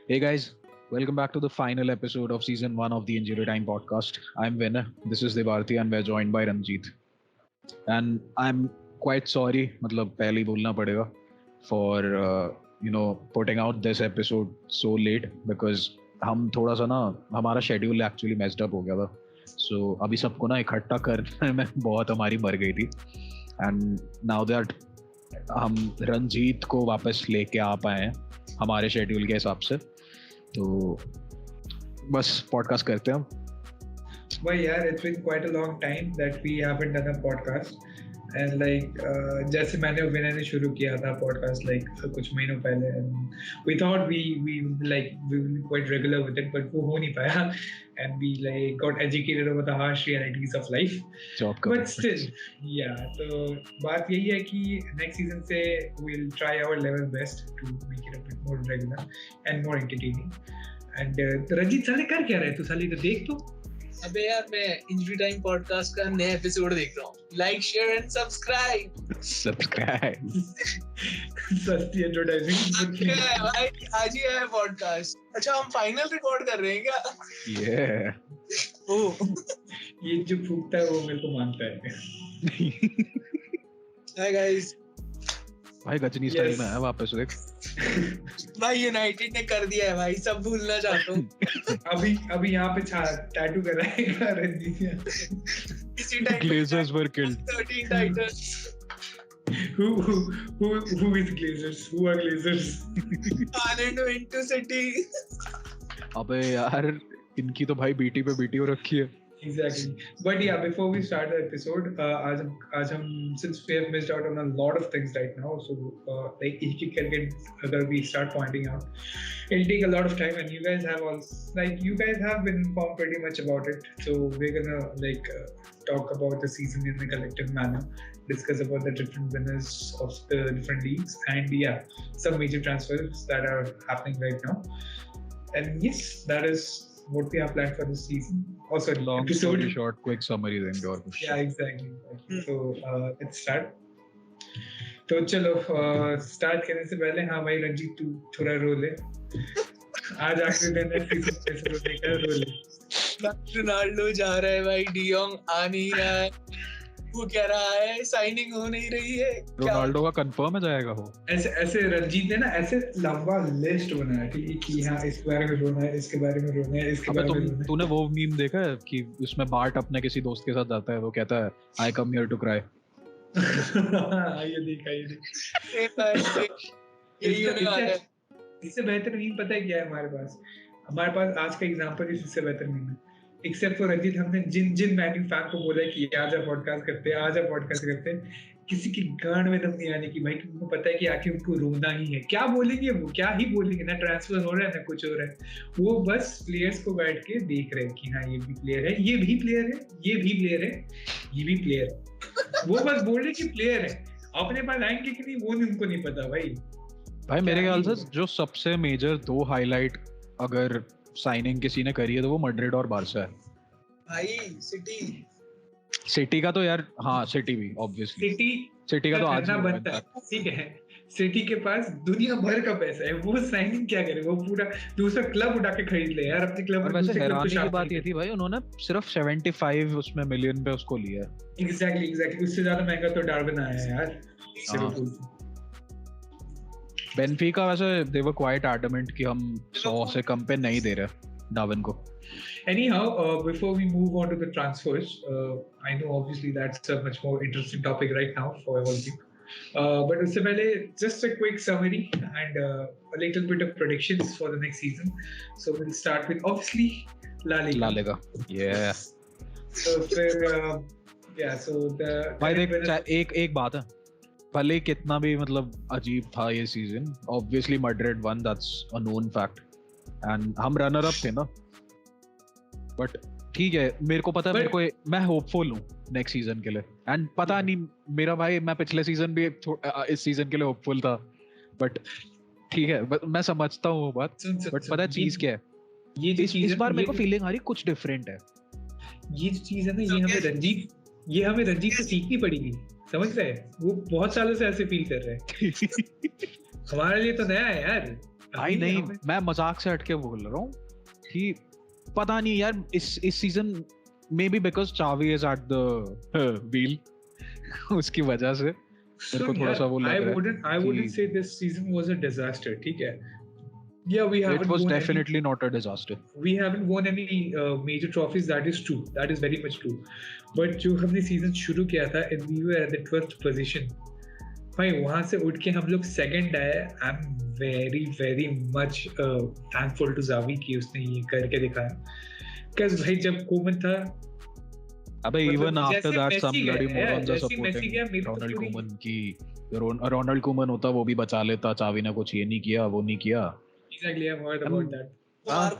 Hey guys, welcome back to the final episode of season 1 of the Injury Time podcast. I'm Vinay, this is Devarthi, and we're joined by Ranjit. And I'm quite sorry, मतलब पहले ही बोलना पड़ेगा for putting out this episode so late because हम थोड़ा सा ना हमारा schedule actually messed up हो गया था. So अभी सबको ना इकट्ठा करने में बहुत हमारी मर गई थी. And now that हम रंजीत को वापस लेके आ पाए हैं हमारे शेड्यूल के हिसाब से, तो बस पॉडकास्ट करते हैं हम. Well, yeah, it's been quite a long time that we haven't done a podcast. And जैसे मैंने और विनय ने शुरू किया था podcast कुछ महीनों पहले, and we thought we will be quite regular with it, but वो हो नहीं पाया, and we got educated over the harsh realities of life. But still, yeah. तो बात यही है कि next season से we'll try our level best to make it a bit more regular and more entertaining. And Ranjit साले कर क्या रहे तू? साले तो देख तो. अबे यार मैं इंजरी टाइम पॉडकास्ट का नया एपिसोड देख रहा हूँ. Like share and subscribe. सस्ती एडवर्टाइजिंग भाई आज ही है पॉडकास्ट. अच्छा हम फाइनल रिकॉर्ड कर रहे हैं क्या? ये जो फूकता है वो मेरे को मानता है. Hi guys. भाई गजनी स्टाइल में है वापस देख. भाई यूनाइटेड ने कर दिया है भाई, सब भूलना चाहता हूँ. अभी यहाँ पे टैटू कराएगा रंजीत. इसी time Glazers were killed. 13 Titans. Who is Glazers? Who are Glazers? Haaland went to City. अबे यार इनकी तो भाई बीटी पे बीटी हो रखी है. Exactly. But yeah, before we start the episode, आज हम since we have missed out on a lot of things right now, so एक करके अगर we start pointing out, it'll take a lot of time, and you guys have been informed pretty much about it. So we're gonna talk about the season in a collective manner, discuss about the different winners of the different leagues, and yeah, some major transfers that are happening right now. And yes, that is what we have planned for this season. Also, Long episode. story short, quick summary देंगे और कुछ. Yeah, exactly. So let's start. तो चलो start करने से पहले हाँ भाई रंजीत तू थोड़ा रो ले. आज आखिरी दिन है सीजन के, तो लेकर रो ले. रोनाल्डो जा रहा है भाई, डियोंग आ नहीं रहा है, वो कह रहा है साइनिंग हो नहीं रही है. रोनाल्डो का कंफर्म है जाएगा वो. ऐसे रंजीत ने ना ऐसे लंबा लिस्ट बनाया कि हाँ इसके बारे में रोना है, इसके बारे में रोना है, इसके बारे में रोना है. तूने वो मीम देखा है कि उसमें बार्ट अपने किसी दोस्त के साथ जाता है, वो कहता है आई कम हियर टू क्राई. ये देखा यही होने वाला है. इससे बेहतर मीम पता है क्या है हमारे पास आज का एग्जांपल इससे बेहतर मीम है. एक्सेप्ट फॉर रंजीत, हमने जिन मैन्यू फैन को बोला है कि आजा पॉडकास्ट करते हैं, किसी की गांड में दम नहीं आने की भाई. तुमको पता है कि आखिर उनको रोना ही है. क्या बोलेंगे वो, क्या ही बोलेंगे. ना ट्रांसफर हो रहा है ना कुछ हो रहा है. वो बस प्लेयर्स को बैठ के देख रहे हैं कि हाँ ये भी प्लेयर है, ये भी प्लेयर है, ये भी प्लेयर है, ये भी प्लेयर है. वो बस बोल रहे कि प्लेयर है. अपने पास आएंगे कि नहीं वो उनको नहीं पता भाई. मेरे ख्याल से जो सबसे मेजर दो हाईलाइट अगर साइनिंग किसी ने करी है तो वो मैड्रिड और बार्सा है भाई. सिटी का तो यार हाँ, सिटी भी ऑब्वियसली. सिटी का तो आज बनता है. ठीक है, सिटी के पास दुनिया भर का पैसा है, वो साइनिंग क्या करे, वो पूरा दूसरा क्लब उठा के खरीद ले यार अपने क्लब. और वैसे हैरानी की बात ये थी भाई उन्होंने सिर्फ 75 उसमें मिलियन पे उसको लिया है. एग्जैक्टली उससे ज्यादा महंगा तो डार्विन आया है यार. बेनफिका वैसे they were quite adamant कि हम 100 से कम पे नहीं दे रहे डार्विन को. Anyhow, before we move on to the transfers, I know obviously that's a much more interesting topic right now for all of you. But उससे पहले just a quick summary and a little bit of predictions for the next season. So we'll start with obviously La Liga. Yeah. So फिर so the भाई देख एक बात है, भले कितना भी मतलब अजीब था ये season, obviously Madrid one, that's a known fact, and हम रनर अप थे ना. बट ठीक है, मेरे को पता है, मैं होपफुल हूँ नेक्स्ट सीजन के लिए. एंड पता नहीं मेरा भाई, मैं पिछले सीजन भी इस सीजन के लिए होपफुल था. बट ठीक है, मैं समझता हूँ वो बात. बट पता है चीज क्या है, इस बार मेरे को फीलिंग आ रही कुछ डिफरेंट है. ये जो चीज है ना, ये हमें रंजीत से सीखनी पड़ेगी. समझ रहे हैं, वो बहुत सालों से ऐसे फील कर रहे हैं. हमारे लिए तो नया है यार. भाई नहीं, मैं मजाक से हटके बोल रहा हूँ कि पता नहीं यार इस सीजन मे बी बिकॉज चावी इज एट द व्हील उसकी वजह से मेरे को थोड़ा सा वो लग रहा है। I wouldn't say this season was a disaster. ठीक है. Yeah, we haven't It was won definitely not a disaster. We haven't won any major trophies. That is true. That is very much true. But जो हमने season शुरू किया था, and we were at the 12th position. भाई वहाँ से उठ के हम लोग second आए. I'm very very much thankful to Xavi कि उसने ये करके दिखाया. Because भाई जब कोमन था, अबे even after that some bloody morons are supporting supporting Ronald Koeman की Ronald Koeman होता वो भी बचा लेता, चावी ने कुछ ये नहीं किया वो नहीं किया। Exactly, I've heard about that.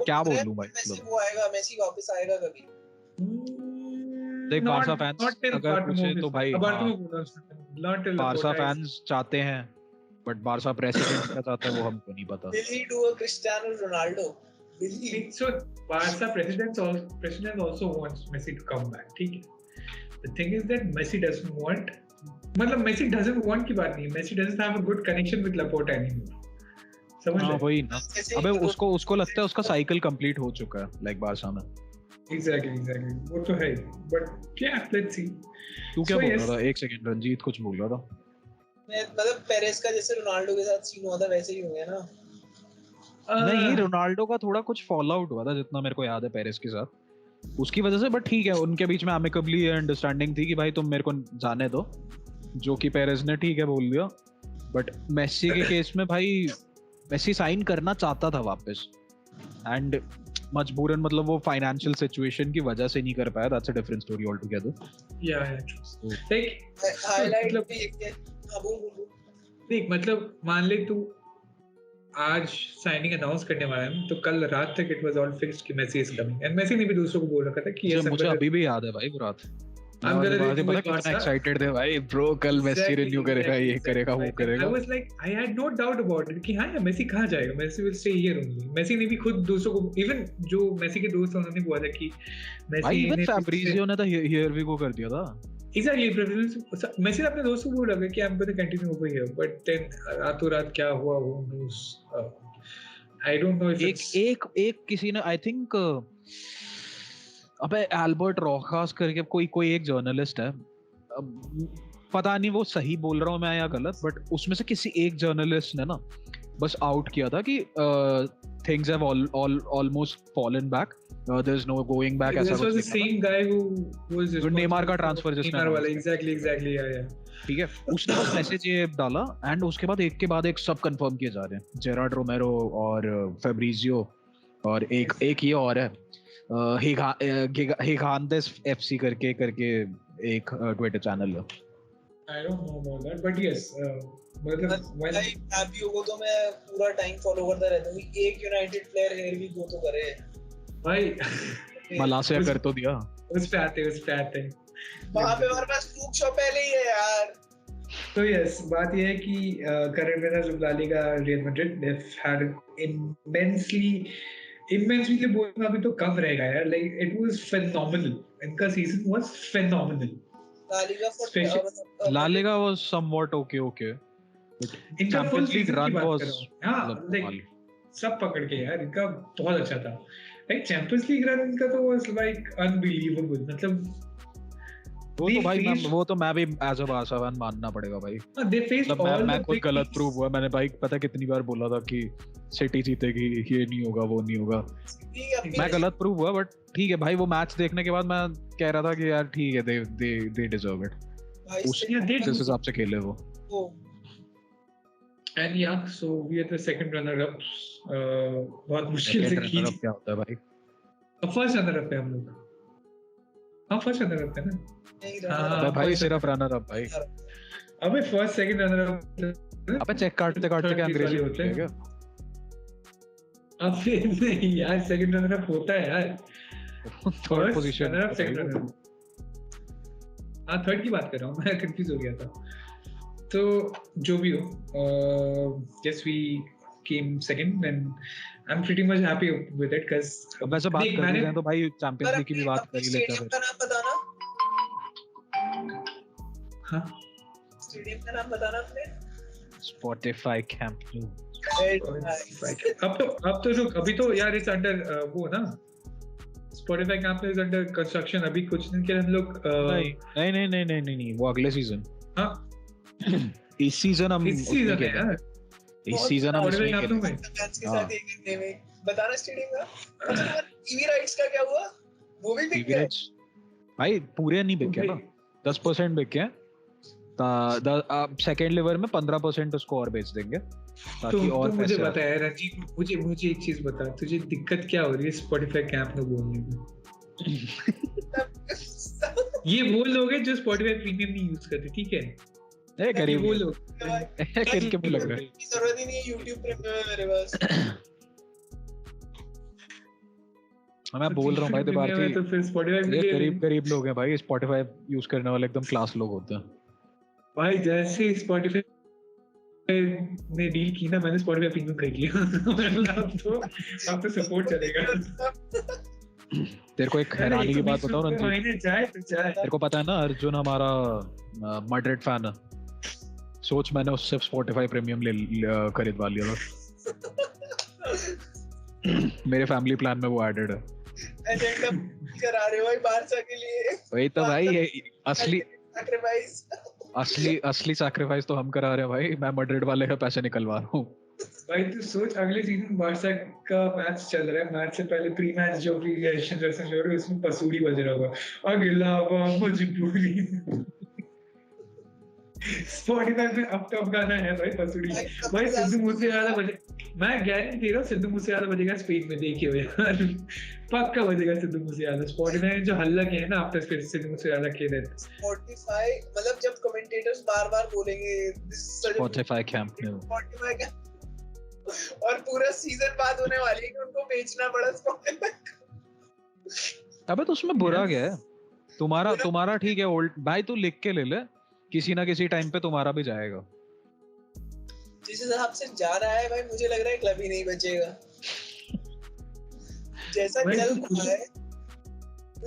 क्या बोलूं भाई, मेसी वो आएगा, मेसी वापस आएगा कभी? देख बारसा फैंस अगर पूछे तो भाई बारसा फैंस चाहते हैं, बट बारसा प्रेसिडेंट क्या चाहता है वो हमको नहीं पता। Will he do a Cristiano Ronaldo? So Barca president also wants Messi to come back. ठीक है. The thing is that Messi doesn't want. मतलब Messi doesn't want की बात नहीं. Messi doesn't have a good connection with Laporta anymore. समझ रहे? वही ना। अबे उसको लगता है उसका साइकिल कंप्लीट हो चुका है लाइक बारसा में। Exactly. वो तो है. But yeah, let's see. तू क्या बोल रहा था? एक सेकंड, रंजीत कुछ बोल रहा था। मतलब पेरेस का जैसे रोनाल्डो के साथ सीन हुआ था वैसे ही हो गया ना। नहीं, रोनाल्डो का थोड़ा कुछ फॉल आउट हुआ था जितना मेरे को याद है पेरेस के साथ, उसकी वजह से। बट ठीक है, उनके बीच में एमिकबली अंडरस्टैंडिंग थी कि भाई तुम मेरे को जाने दो, जो कि पेरेस ने ठीक है बोल दिया। बट मेसी के केस में भाई मेसी साइन करना चाहता था वापस, एंड मजबूरन मतलब वो फाइनेंशियल सिचुएशन की वजह से नहीं कर पाया। That's a different story all together. या लाइक हाईलाइट देख, मतलब मान ले तू आज साइनिंग अनाउंस करने वाला है तो कल रात तक इट वाज ऑल फिक्स्ड कि Messi is coming, and Messi ने भी दूसरों को बोल रखा था कि ये सब मुझे अभी भी याद है भाई वो रात। I'm कितना एक्साइटेड थे भाई, ब्रो कल मेसी रिन्यू करेगा, ये करेगा वो करेगा। I was like I had no doubt about it कि हाँ यार मेसी कहाँ जाएगा, Messi will stay here only। Messi ने भी खुद दूसरों को, इवन जो मेसी के दोस्त हैं उन्होंने बोला था कि मेसी भाई इवन फैब्रिजियो ने तो हियर वी गो कर दिया था। Exactly, मेसी ने अपने दोस्त को बोला कि I'm going to continue over here, but then रातों रात क्या हुआ who knows। I don't know if एक किसी ने आई थिंक अबे एल्बर्ट रोखास करके कोई एक जर्नलिस्ट है, पता नहीं वो सही बोल रहा हूँ मैं या गलत, बट उसमें से किसी एक जर्नलिस्ट ने ना बस आउट किया था कि things have almost fallen back, there is no going back. ऐसा was the same guy who was Neymar का ट्रांसफर जिसने नेमार वाला exactly yeah ठीक है, उसने बस मैसेज ये डाला एंड उसके बाद एक के बाद एक सब कंफर्म किए जा रहे हैं। जेरार्ड रोमेरो और फैब्रिजियो और एक ये और है हिगांदेस एफसी करके एक ट्विटर चैनल है। I don't know about that, but yes, मतलब भाई एपियो को तो मैं पूरा टाइम फॉलो करता रहता हूँ। एक यूनाइटेड प्लेयर हेयर भी गो तो करे भाई। मलासिया कर तो दिया। उस पे आते वहाँ पे हमारे पास लूक शॉ पहले ही है यार। तो यस, बात ये है कि current winners of La Liga Real Madrid, they had immensely बोलना अभी तो कम रहेगा यार, लाइक इट वाज फेनोमेनल, इनका season was phenomenal. La Liga was somewhat okay इनका Champions League run was like सब पकड़ के यार, इनका बहुत अच्छा था। लाइक चैंपियंस लीग रन इनका तो वाज लाइक अनबिलीवेबल, मतलब वो तो भाई वो तो मैं भी एज अ बारसा फैन मानना पड़ेगा भाई। दे फेस्ड ऑल मैं खुद गलत प्रूव हुआ। मैंने भाई पता कितनी बार बोला था कि सिटी जीतेगी, ये नहीं होगा वो नहीं होगा, मैं गलत प्रूव हुआ। बट ठीक है भाई, वो मैच देखने के बाद मैं कह रहा था कि यार ठीक है, दे डिजर्व इट, उस हिसाब से खेले वो। And yeah so we are the second runner up. बहुत मुश्किल से रनर अप क्या होता है भाई? फर्स्ट रनर अप है हम लोग। हाँ फर्स्ट रनर अप है ना। हाँ भाई सिर्फ रनर अप भाई। अबे फर्स्ट सेकंड रनर अप। अबे चेक काटते क्या अंग्रेजी होते हैं क्या? अबे नहीं यार, सेकंड रनर अप होता है यार। Third position runner up, second runner up. हाँ थर्ड की बात कर रहा हूँ मैं, कंफ्यूज हो गया था। तो जो भी हो, yes we came second and I'm pretty much happy with it because अब वैसे बात कर रहे हैं तो भाई चैंपियंस लीग की भी बात कर ही लेते हैं। स्टेडियम का नाम बताना। हाँ स्टेडियम का नाम बताना अपने। Spotify Camp Nou। अब तो रुक, अभी तो यार इट्स अंडर वो ना Spotify camp is under construction. अभी कुछ दिन के लिए हम लोग नहीं वो अगले सीजन. हाँ इस सीजन हम इस सीजन है यार. इस सीजन हम Spotify इसमें कैंप में फैंस के साथ एक घंटे में बताना स्टेडियम का. टीवी राइट्स का क्या हुआ? वो भी बिक गया भाई. पूरे नहीं बिके ना, 10% बिके हैं. सेकंड लेवल में 15% उसको और बेच देंगे ताकि और मुझे पैसे. बता यार रंजीत, मुझे एक चीज बता, तुझे दिक्कत क्या हो रही है Spotify कैंप में बोलने में? ये वो लोग हैं जो Spotify प्रीमियम नहीं यूज करते, ठीक है? ए गरीब वो लोग करके भी लग रहा है. जरूरत ही नहीं है YouTube प्रीमियम है मेरे पास. मैं बोल रहा हूँ भाई भारती, तो फिर Spotify में ये गरीब लोग हैं भाई. Spotify यूज करने वाले एकदम क्लास लोग होते हैं भाई. जैसे Spotify ने डील की ना, मैंने Spotify प्रीमियम खरीद लिया. अब तो सपोर्ट चलेगा. तेरे को एक हैरानी की बात बताऊं रंजीत, जाए तेरे को पता है ना अर्जुन हमारा मड्रिड फैन है. सोच मैंने उससे Spotify प्रीमियम खरीदवा लिया था. मेरे फैमिली प्लान में वो एडेड है. एजेंडा करा रहे हो भाई बारसा के लिए. वही तो भाई, असली सैक्रिफाइस असली सैक्रिफाइस तो हम करा रहे हैं भाई. मैं मड्रिड वाले का पैसे निकलवा रहा हूँ भाई. तू सोच अगले सीजन बारसा का मैच चल रहा है, मैच से पहले प्री मैच जो भी रिएक्शन हो रही है उसमें पसूड़ी बज रहा होगा, अगला मजबूरी. Spotify पे अब टॉप गाना है भाई पसूड़ी. भाई सिद्धू मूसेवाला बजे, मैं गारंटी दे रहा हूँ सिद्धू मूसेवाला बजेगा स्पेन में. देखिए यार पक्का बजेगा सिद्धू मूसेवाला. Spotify ने जो हल्ला किया है ना आफ्टर सिद्धू मूसेवाला के लिए. Spotify मतलब जब कमेंटेटर्स बार-बार बोलेंगे Spotify कैंप में Spotify का, और पूरा सीजन बाद होने वाली है कि उनको बेचना पड़ा Spotify. अबे तो उसमें बुरा क्या है? तुम्हारा ठीक है ओल्ड भाई, तू लिख के ले ले, किसी ना किसी टाइम पे तुम्हारा भी जाएगा. जिस हिसाब से जा रहा है भाई मुझे लग रहा है क्लब ही नहीं बचेगा. जैसा चल रहा है मुझे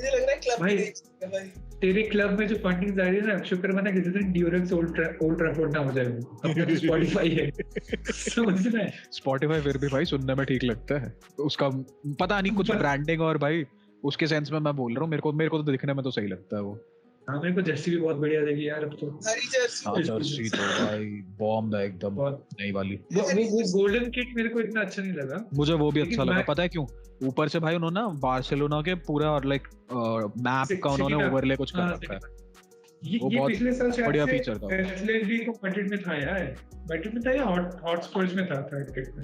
लग रहा है क्लब ही नहीं बचेगा भाई. तेरे क्लब में जो फंडिंग आ रही है ना, शुक्र मना किसी दिन ड्यूरेक्स ओल्ड ट्रैफोर्ड ना हो जाए. अपना Spotify है. समझ रहा है? Spotify फिर भी भाई सुनने में ठीक लगता है. उसका पता नहीं कुछ ब्रांडिंग और भाई उसके सेंस में मैं बोल रहा हूँ, मेरे को तो दिखने में तो सही लगता है वो. हाँ मेरे को जर्सी भी बहुत बढ़िया लगी यार. अब तो हरी जर्सी तो भाई बॉम्ब है एकदम, नई वाली. वो गोल्डन किट मेरे को इतना अच्छा नहीं लगा. मुझे वो भी अच्छा लगा. पता है क्यों? ऊपर से भाई उन्होंने बार्सिलोना के पूरा और लाइक मैप का उन्होंने ओवरले कुछ कर रखा है. वो बहुत पिछले साल शायद बढ़िया फीचर था. एथलेटिको मैड्रिड में था यार. मैड्रिड में था या हॉटस्पॉट्स में था क्रिकेट में.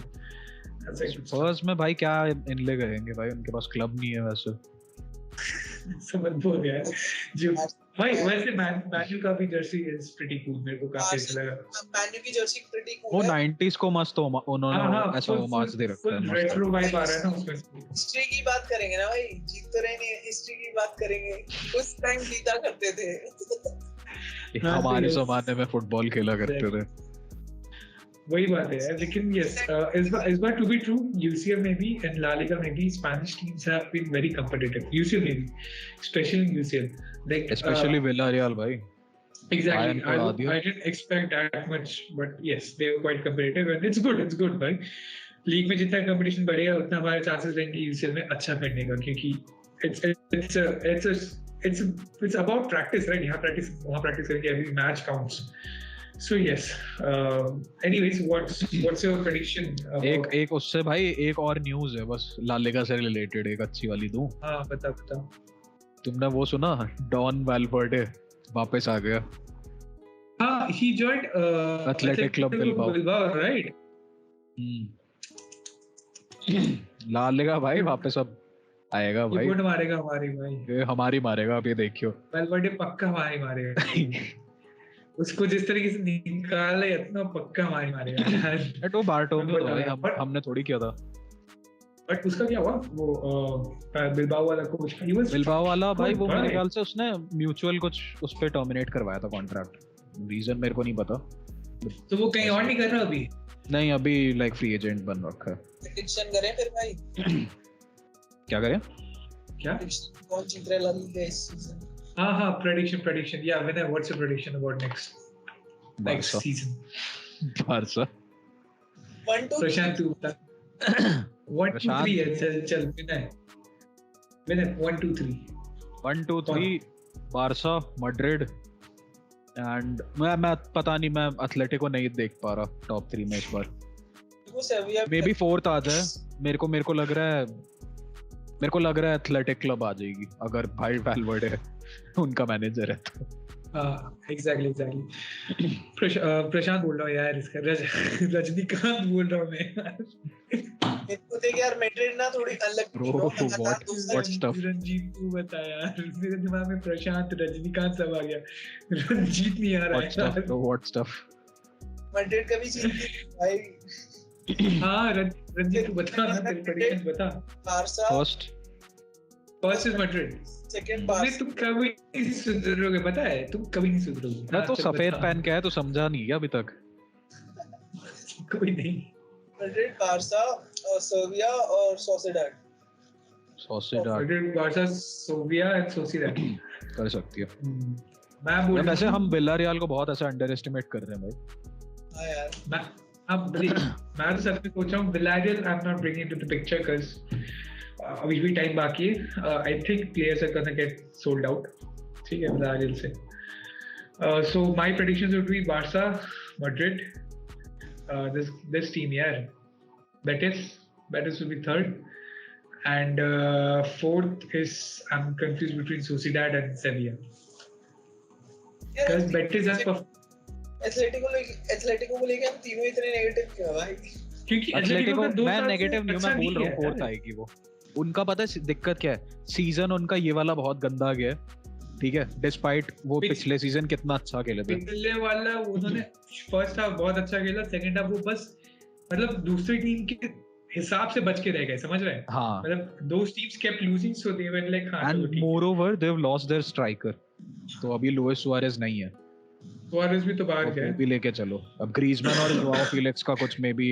स्पर्स में भाई क्या इनले करेंगे भाई, उनके पास क्लब नहीं है वैसे. समझ बोल गया जो भाई. वैसे मैन्यू का भी जर्सी इज प्रीटी कूल. मेरे को काफी अच्छा लगा. मैन्यू की जर्सी प्रीटी कूल वो है. 90s को मस्त उन्होंने ऐसा होमाज दे रखा है. रेट्रो वाइब आ रहा है ना उसमें. हिस्ट्री की बात करेंगे ना भाई, जीत तो रहे नहीं, हिस्ट्री की बात करेंगे. उस टाइम जीता करते थे. हमारे जमाने में फुटबॉल खेला करते थे. वही बात है यार. लेकिन यस इस बार टू बी ट्रू UCL में भी एंड ला लीगा में भी Spanish teams have been very competitive. UCL में भी specially in UCL like especially Villarreal भाई. Exactly. I didn't expect that much, but yes, they were quite competitive and it's good भाई. League में जितना competition बढ़ेगा उतना हमारे चांसेस रहेंगे UCL में अच्छा करने का, क्योंकि it's about practice, right? यहाँ practice करेंगे, every match counts. So yes. Anyways, what's your prediction? एक उससे भाई एक और न्यूज़ है बस ला लीगा से रिलेटेड, एक अच्छी वाली दूं. हाँ बता. तुमने वो सुना डॉन वाल्वर्डे वापस आ गया? हाँ, he joined Athletic Club Bilbao, right? La Liga भाई वापस अब आएगा भाई. ये मारेगा हमारी भाई. ये हमारी मारेगा, अब ये देखियो. वाल्वर्डे पक्का हमारी मारेगा. उसको जिस तरीके से निकाला है इतना पक्का हमारी मारेगा. बट वो बार्टोमेओ भाई हमने थोड़ी किया था. बट उसका क्या हुआ वो बिल्बाओ वाला कोच? बिल्बाओ वाला भाई वो मेरे ख्याल से उसने म्यूचुअल कुछ उस पे टर्मिनेट करवाया था कॉन्ट्रैक्ट. रीजन मेरे को नहीं पता. तो वो कहीं और नहीं कर रहा अभी? नहीं, अभी लाइक फ्री एजेंट बन रखा है. प्रेडिक्शन करें फिर भाई. क्या करें? क्या कौन जीत रहा है ला लीगा इस सीजन? हाँ prediction. Yeah, Vinay, what's your prediction about next season? Barça. 1 2 प्रशांत तू बता 1 2 प्रशांत 3 है चल चल विनय 1 2 3 1 2 3 बारसा मैड्रिड एंड मैं पता नहीं, मैं एथलेटिको नहीं देख पा रहा टॉप 3 में इस बार। को सेविया मे बी फोर्थ आ जाए। मेरे को लग रहा है एथलेटिक क्लब आ जाएगी अगर भाई वैल्वर्डे उनका मैनेजर है तो। एग्जैक्टली प्रशांत बोल रहा हूँ यार, इसका रजनीकांत बोल रहा हूँ मैं। इनको देख यार, मैड्रिड ना थोड़ी अलग Bro, what stuff? रंजीत तू बता यार, मेरे दिमाग में प्रशांत रजनीकांत सब आ गया, रंजीत नहीं आ रहा What stuff, bro? What stuff? Madrid कभी जीती भाई। हाँ रंजीत तू बता ना, तेरे प्रेडिक्शंस बता। Barça first is Madrid, second मैं बारसा। तुम कभी नहीं सुधरोगे, पता है तुम कभी नहीं सुधरोगे। मैं तो चल सफेद बता। पहन के आया तो समझा नहीं क्या अभी तक। कोई नहीं। मैड्रिड, बारसा, सर्बिया और Sociedad. Sociedad Madrid, Barca, Sevilla and Sociedad कर सकती है। मैं बोल रहा वैसे हूँ- हम विलारियल को बहुत ऐसे अंडर एस्टिमेट कर रहे हैं भाई। हाँ यार, मैं तो सच में सोच रहा हूँ Villarreal I am not bringing into the picture because अभी भी टाइम बाकी है। I think players are gonna get sold out, ठीक है, विलारियल से। So my predictions would be Barca, Madrid, this team, yeah. Betis will be third, and fourth is I'm confused between Sociedad and Sevilla. Because Betis has Atletico को लेके हम तीनों इतने negative क्यों हैं भाई? क्योंकि एथलेटिको का 2 मैं साल से नेगेटिव नहीं हूं, अच्छा मैं बोल रहा हूँ किया फोर्थ यार। आएगी वो। उनका पता है दिक्कत क्या है, सीजन उनका ये वाला बहुत गंदा गया है, ठीक है, डिस्पाइट वो पिछले सीजन कितना अच्छा खेले थे। पिछले वाला उन्होंने फर्स्ट हाफ बहुत अच्छा खेला, सेकंड हाफ वो बस मतलब दूसरी टीम के हिसाब से बच के रह गए, समझ रहे हैं? हाँ, मतलब those teams kept losing, so they were like हाँ चलो एंड ठीक है। More they have lost their striker, तो अभी लुइस सुआरेज नहीं है, सुआरेज भी तो बाहर तो गया वो है। भी लेके चलो। अब ग्रीजमैन और जोआओ फिलिक्स का कुछ मे बी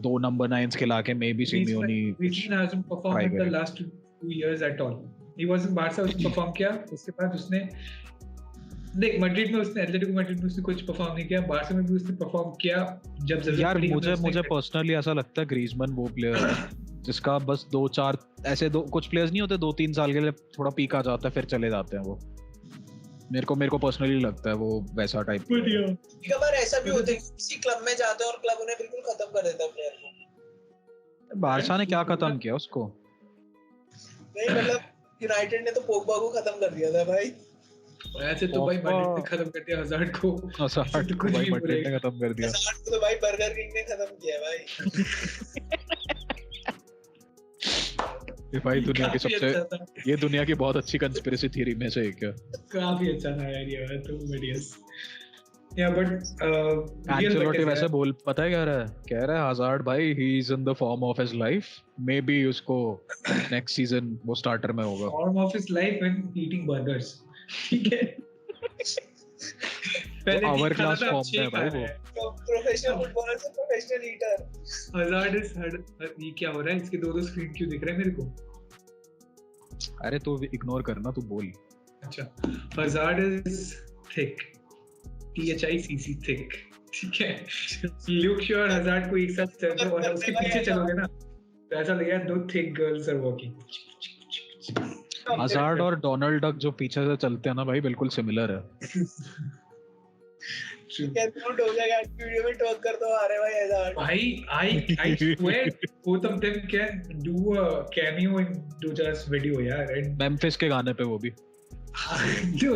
2 नंबर 9s खिला के may be Simeone Griezmann hasn't performed try in the करें। last 2 years at all. He was in Barca, उसने परफॉर्म किया, उसके बाद उसने देख मैड्रिड में उसने, एटलेटिको मैड्रिड में उसने कुछ परफॉर्म नहीं किया, बार्सा में भी उसने परफॉर्म किया जब जरूरत यार पड़ी। मुझे पर्सनली ऐसा लगता है ग्रीजमैन वो प्लेयर है जिसका बस 2-4 ऐसे कुछ प्लेयर्स नहीं होते 2-3 साल के लिए थोड़ा पीक आ जाता है फिर चले जाते हैं वो। मेरे को पर्सनली लगता है वो वैसा टाइप। बढ़िया। एक बार ऐसा भी होता है कि किसी क्लब में जाते हैं और क्लब उन्हें बिल्कुल खत्म कर देता है प्लेयर को। बारसा ने क्या खत्म किया उसको? नहीं मतलब यूनाइटेड ने तो पोग्बा को खत्म कर दिया था भाई। ऐसे तो भाई मैड्रिड ने खत्म कर दिया हज़ार्ड को। हज़ार्ड तो को कुछ भाई भी मैड्रिड ने बोलेगा। खत्म कर दिया। हज़ार्ड को तो भाई बर्गर किंग ने खत्म किया भाई। ये भाई दुनिया की काफी सबसे अच्छा था। ये दुनिया की बहुत अच्छी कंस्पिरेसी थ्योरी में से एक है। काफी अच्छा था यार ये तो बढ़िया। या बट एंचेलोटी वैसे बोल पता है कह रहा है हज़ार्ड भाई he is in the form of his life, may be उसको नेक्स्ट सीजन वो स्टार्टर में होगा। Form of his life when eating burgers, ठीक है। पहले आवर खाना क्लास था, फॉर्म अच्छे में ही भाई खा वो। रहा है। तो प्रोफेशनल फुटबॉलर से प्रोफेशनल ईटर। हज़ार्ड इज ये क्या हो रहा है, इसके दो स्क्रीन क्यों दिख रहे हैं मेरे को? अरे तू इग्नोर करना, तू बोल। अच्छा, hazard is thick, THICC thick, ठीक है। लुक श्योर हज़ार्ड को एक साथ चल दो और उसके पीछे चलोगे ना तो ऐसा लगेगा दो thick girls are walking. Hazard और डोनाल्ड डक जो पीछे से चलते हैं ना भाई बिल्कुल सिमिलर है। क्या तू डोजा कैट वीडियो में टॉक कर दो आ रहे भाई हज़ार्ड। भाई I swear both of them can do a cameo in Doja's video यार। and मेम्फिस के गाने पे वो भी। जो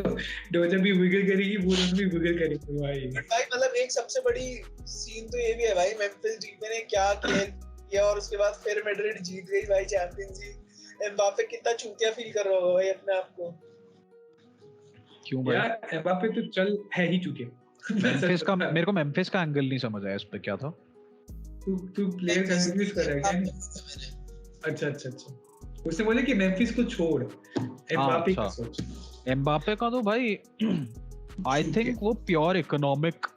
डोजा भी विगल करेगी वो दोनों भी विगल करेंगे भाई। भाई मतलब एक सबसे बड़ी सीन तो ये भी है भाई, मेम्फिस डीपे ने क्या किया और उसके बाद फिर मैड्रिड जीत गई भाई चैंपियंस लीग। एम्बापे कितना चूतिया फील कर रहा होगा भाई अपने आप को। क्यों भाई? यार एम्बापे तो चल है ही चुके। मेम्फिस का मेरे को मेम्फिस का एंगल नहीं समझ आया इस पे क्या था। तू प्लेयर कंफ्यूज कर रहा है क्या? अच्छा उसने बोले कि मेम्फिस को छोड़ एम्बापे का अच्छा। सोच। एम्बापे का तो भाई आई थिंक वो प्योर इकोनॉमिक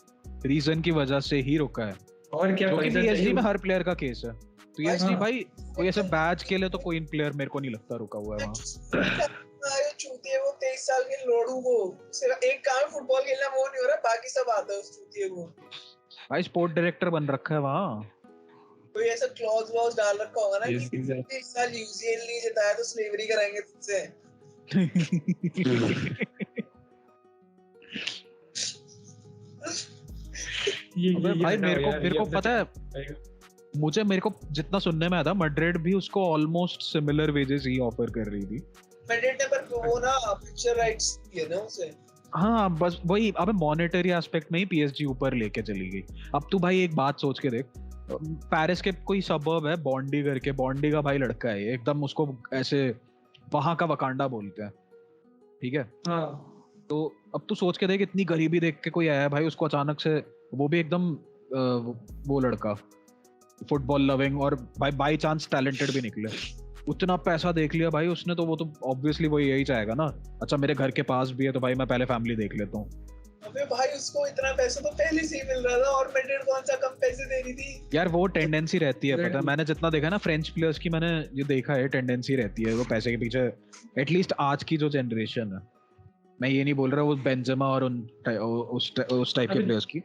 रीजन की वजह से ही रुका है, और क्या जो कि पैसा पीएसजी चाहिए? में हर प्लेयर का केस है। तो पीएसजी हाँ। भाई कोई ऐसे बैच के लिए तो कोई प्लेयर मेरे को नहीं लगता रुका हुआ है वहाँ। ये चूतिए वो 23 साल के लोड़ू को सिर्फ एक काम फुटबॉल खेलना वो नहीं हो रहा, बाकी सब आता है उस चूतिए को। भाई स्पोर्ट डायरेक्टर बन रखा है वहाँ। कोई ऐसा क्लॉज वॉज डाल रखा होगा ना Yes, कि exactly. इस साल यूसीएल नहीं जिताया तो स्लेवरी कराएंगे तुझसे। अबे भाई मेरे को ये पता है, मेरे को जितना सुनने में आया था मैड्रिड भी उसको ऑलमोस्ट सिमिलर वेजेस ही ऑफर कर रही थी। मैड्रिड ने पर वो ना पिक्चर राइट्स दिए ना उसे। हाँ बस वही, अबे मॉनेटरी एस्पेक्ट में ही पीएसजी ऊपर लेके चली गई। अब तू भाई एक बात सोच के देख, पेरिस के कोई सबर्ब है बॉन्डी करके, बॉन्डी का भाई लड़का है एकदम, उसको ऐसे वहां का वकांडा बोलते हैं, ठीक है। हाँ तो अब तू सोच के देख, इतनी गरीबी देख के कोई आया है भाई, उसको अचानक से, वो भी एकदम वो लड़का फुटबॉल लविंग और भाई बाय चांस टैलेंटेड भी निकले, उतना पैसा देख लिया भाई उसने, तो वो तो ऑब्वियसली वो यही चाहेगा ना, अच्छा मेरे घर के पास भी है तो भाई मैं पहले फैमिली देख लेता हूँ। अबे भाई उसको इतना पैसा तो पहले से ही मिल रहा था और मैड्रिड कौन सा कम पैसे दे रही थी यार। वो टेंडेंसी रहती है, पता है मैंने जितना देखा है ना फ्रेंच प्लेयर्स की, मैंने ये देखा है टेंडेंसी रहती है वो पैसे के पीछे, एटलीस्ट आज की जो जनरेशन है, मैं ये नहीं बोल रहा वो बेंजेमा और उस टाइप के प्लेयर्स की,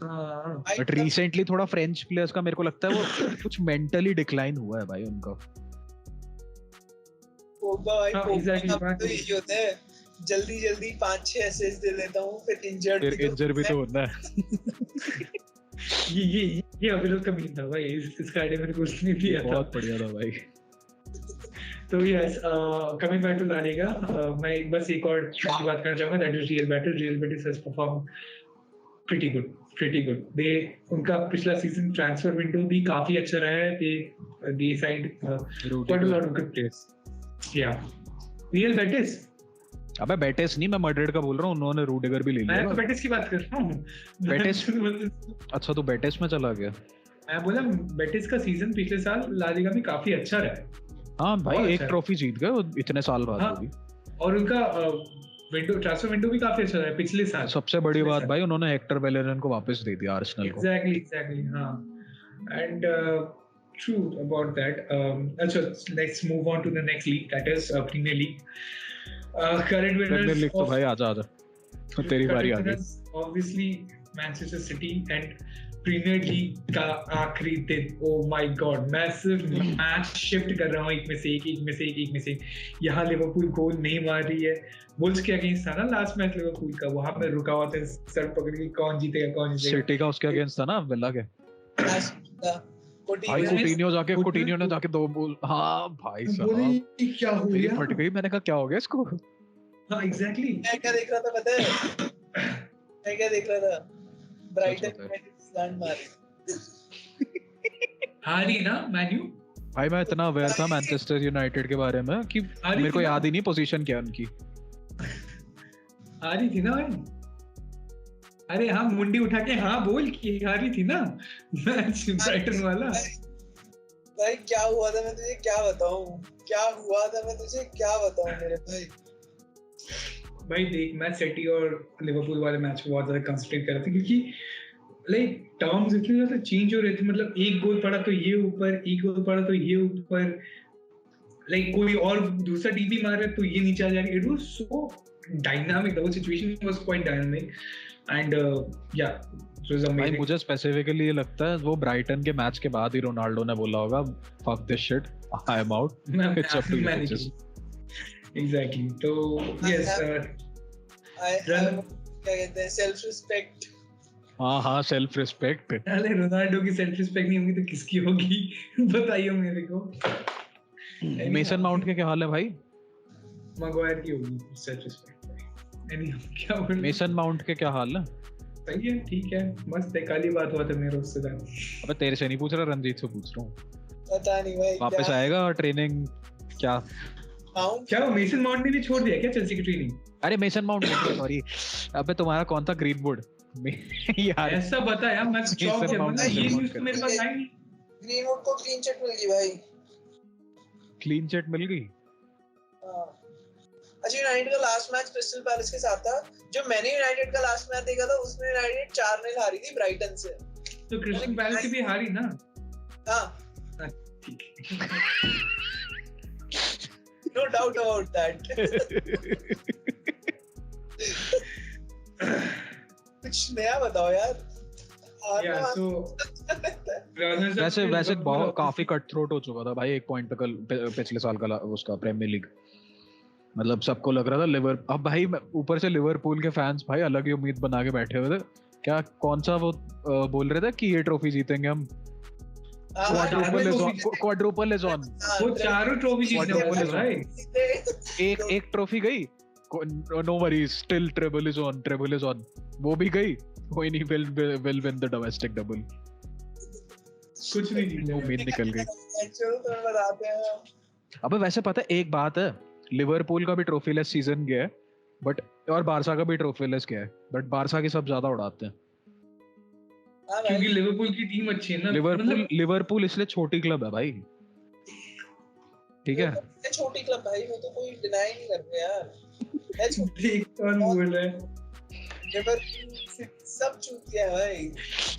बट रिसेंटली थोड़ा फ्रेंच प्लेयर्स का मेरे को लगता है वो कुछ मेंटली डिक्लाइन हुआ है भाई उनका। पोग्बा भाई हाँ, पोग्बा exactly, का तो यही होता है, जल्दी 5-6 असिस्ट दे लेता हूँ फिर इंजर्ड भी तो होता है। ये अभिनव का मीम था भाई, इसका आईडिया मैंने कुछ नहीं दिया था, बहुत बढ़िया था भाई। तो yes, coming back to La Liga, मैं बस एक और बात करना चाहूंगा, that is Real Betis has perform pretty good. They उनका पिछला सीजन ट्रांसफर विंडो भी काफी अच्छा रहा है, they side quite a lot of good players. या रियल बेटिस, अबे बेटिस नहीं, मैं मैड्रिड का बोल रहा हूँ, उन्होंने रूडिगर भी ले लिया। मैं तो बेटिस की बात कर रहा हूँ। बेटिस, अच्छा तो बेटिस में चला गया। मैं बोला बेटिस का सीजन पिछले साल ला लीगा में काफी अच्छा रहा है। हाँ भाई एक ट्रॉफी जीत गए वो इतने साल बाद। हाँ, और उनका विंडो ट्रांसफर विंडो भी काफी अच्छा रहा है पिछले साल। सबसे बड़ी बात भाई उन्होंने हेक्टर बेलेरियन को वापस दे दिया आर्सेनल को। एग्जैक्टली हाँ, एंड ट्रू अबाउट दैट। अच्छा, let's move on to the next league, that is Premier League. Current winners league तो भाई आजा तो तेरी बारी आ गई। Obviously Manchester City and Premier League का आखिरी दिन, ओ माय गॉड, मैं सिर्फ मैच शिफ्ट कर रहा हूँ एक में से एक। यहाँ लिवरपूल गोल नहीं मार रही है, वुल्व्स के अगेंस्ट था ना लास्ट मैच लिवरपूल का, वहां पे रुका हुआ था सर पकड़ के, कौन जीतेगा। सिटी का उसके अगेंस्ट था ना विला के भाई, कुटिन्यो ने जाके 2 गोल। हाँ भाई साहब क्या हो गया, फट गई। मैंने कहा क्या हो गया इसको। हाँ एग्जैक्टली, मैं क्या देख रहा था पता है, ब्राइटन मारी हारी ना मैन्यू। भाई मैं इतना अवेयर था मैनचेस्टर यूनाइटेड के बारे में कि मेरे को याद ही नहीं पोजीशन क्या उनकी। हारी थी ना भाई, अरे हाँ मुंडी उठा के हाँ बोल की हारी थी ना मैच ब्राइटन वाला। भाई क्या हुआ था मैं तुझे क्या बताऊं मेरे भाई देख, मैं सिटी और लिवरपूल वाले मैच में बहुत ज्यादा कंसंट्रेट कर रहा था, क्योंकि लाइक टर्म्स इतने ज्यादा चेंज हो रहे थे, मतलब एक गोल पड़ा तो ये ऊपर, लाइक कोई और दूसरा टीम भी मार रहा है तो ये नीचे आ जा रही है। It was so dynamic, the whole situation was quite dynamic and yeah it was amazing. मुझे स्पेसिफिकली ये लगता है वो ब्राइटन के मैच के बाद ही रोनाल्डो ने बोला होगा fuck this shit, I am out, it's up to you. Exactly, तो यस, क्या कहते हैं, सेल्फ रिस्पेक्ट। हाँ सेल्फ रिस्पेक्ट। अरे रोनाल्डो की सेल्फ रिस्पेक्ट नहीं होगी तो किसकी होगी बताइए मेरे को। मेसन माउंट के क्या हाल है भाई? मैगवायर की होगी सेल्फ रिस्पेक्ट। क्या मेसन माउंट के क्या हाल है? सही है, ठीक है, मस्त है, कल ही बात हुआ था मेरे उससे। अबे तेरे से नहीं पूछ रहा, रंजीत से पूछ रहा हूँ। पता नहीं भाई वापस आएगा ट्रेनिंग क्या? क्या मेसन माउंट ने भी छोड़ दिया क्या चेल्सी की ट्रेनिंग? अरे मेसन माउंट सॉरी, अबे तुम्हारा कौन था ग्रीनवुड यार? ऐसा बता यार, मैं शॉक है, मतलब ये न्यूज़ तो मेरे पास आई नहीं। ग्रीनवुड को क्लीन चिट मिल गई भाई। क्लीन चिट मिल गई? अच्छा, यूनाइटेड का लास्ट मैच क्रिस्टल पैलेस के साथ था, जो मैंने यूनाइटेड का लास्ट मैच देखा था उसमें यूनाइटेड 4-0 हारी थी ब्राइटन से। तो क्रिस्टल पैलेस भी हारी ना? हाँ ठीक है, नो डाउट अबाउट दैट। कुछ नया बताओ यार, Yeah, हारना so वैसे वैसे बहुत काफी कट थ्रोट हो चुका था भाई एक पॉइंट तक पिछले साल का उसका प्रीमियर लीग। मतलब सबको लग रहा था लिवर, अब भाई ऊपर से लिवरपूल के फैंस भाई अलग ही उम्मीद बना के बैठे हुए थे। क्या कौन सा वो बोल रहे थे कि ये ट्रॉफी जीतेंगे हम, क्वाड्रुपल इज ऑन। वो चारों ट्रॉफी जीतने वाले थे भाई। एक ट्रॉफी गई, no worries, still triple is on, वो भी गई, कोई नहीं, will win the domestic double. कुछ नहीं जीते, उम्मीद निकल गई। चलो तो बताते हैं। अबे वैसे पता है एक बात है, लिवरपूल का भी ट्रॉफीलेस सीजन गया है बट, और बारसा का भी ट्रॉफीलेस गया है बट बारसा की सब ज्यादा उड़ाते हैं क्योंकि लिवरपूल की टीम अच्छी है ना। लिवरपूल इसलिए छोटी क्लब है भाई, ठीक है। छोटी क्लब भाई, वो तो कोई डिनाई नहीं कर रहा यार। देख कौन बोल रहा है, लिवरपूल सब चूतिया है भाई।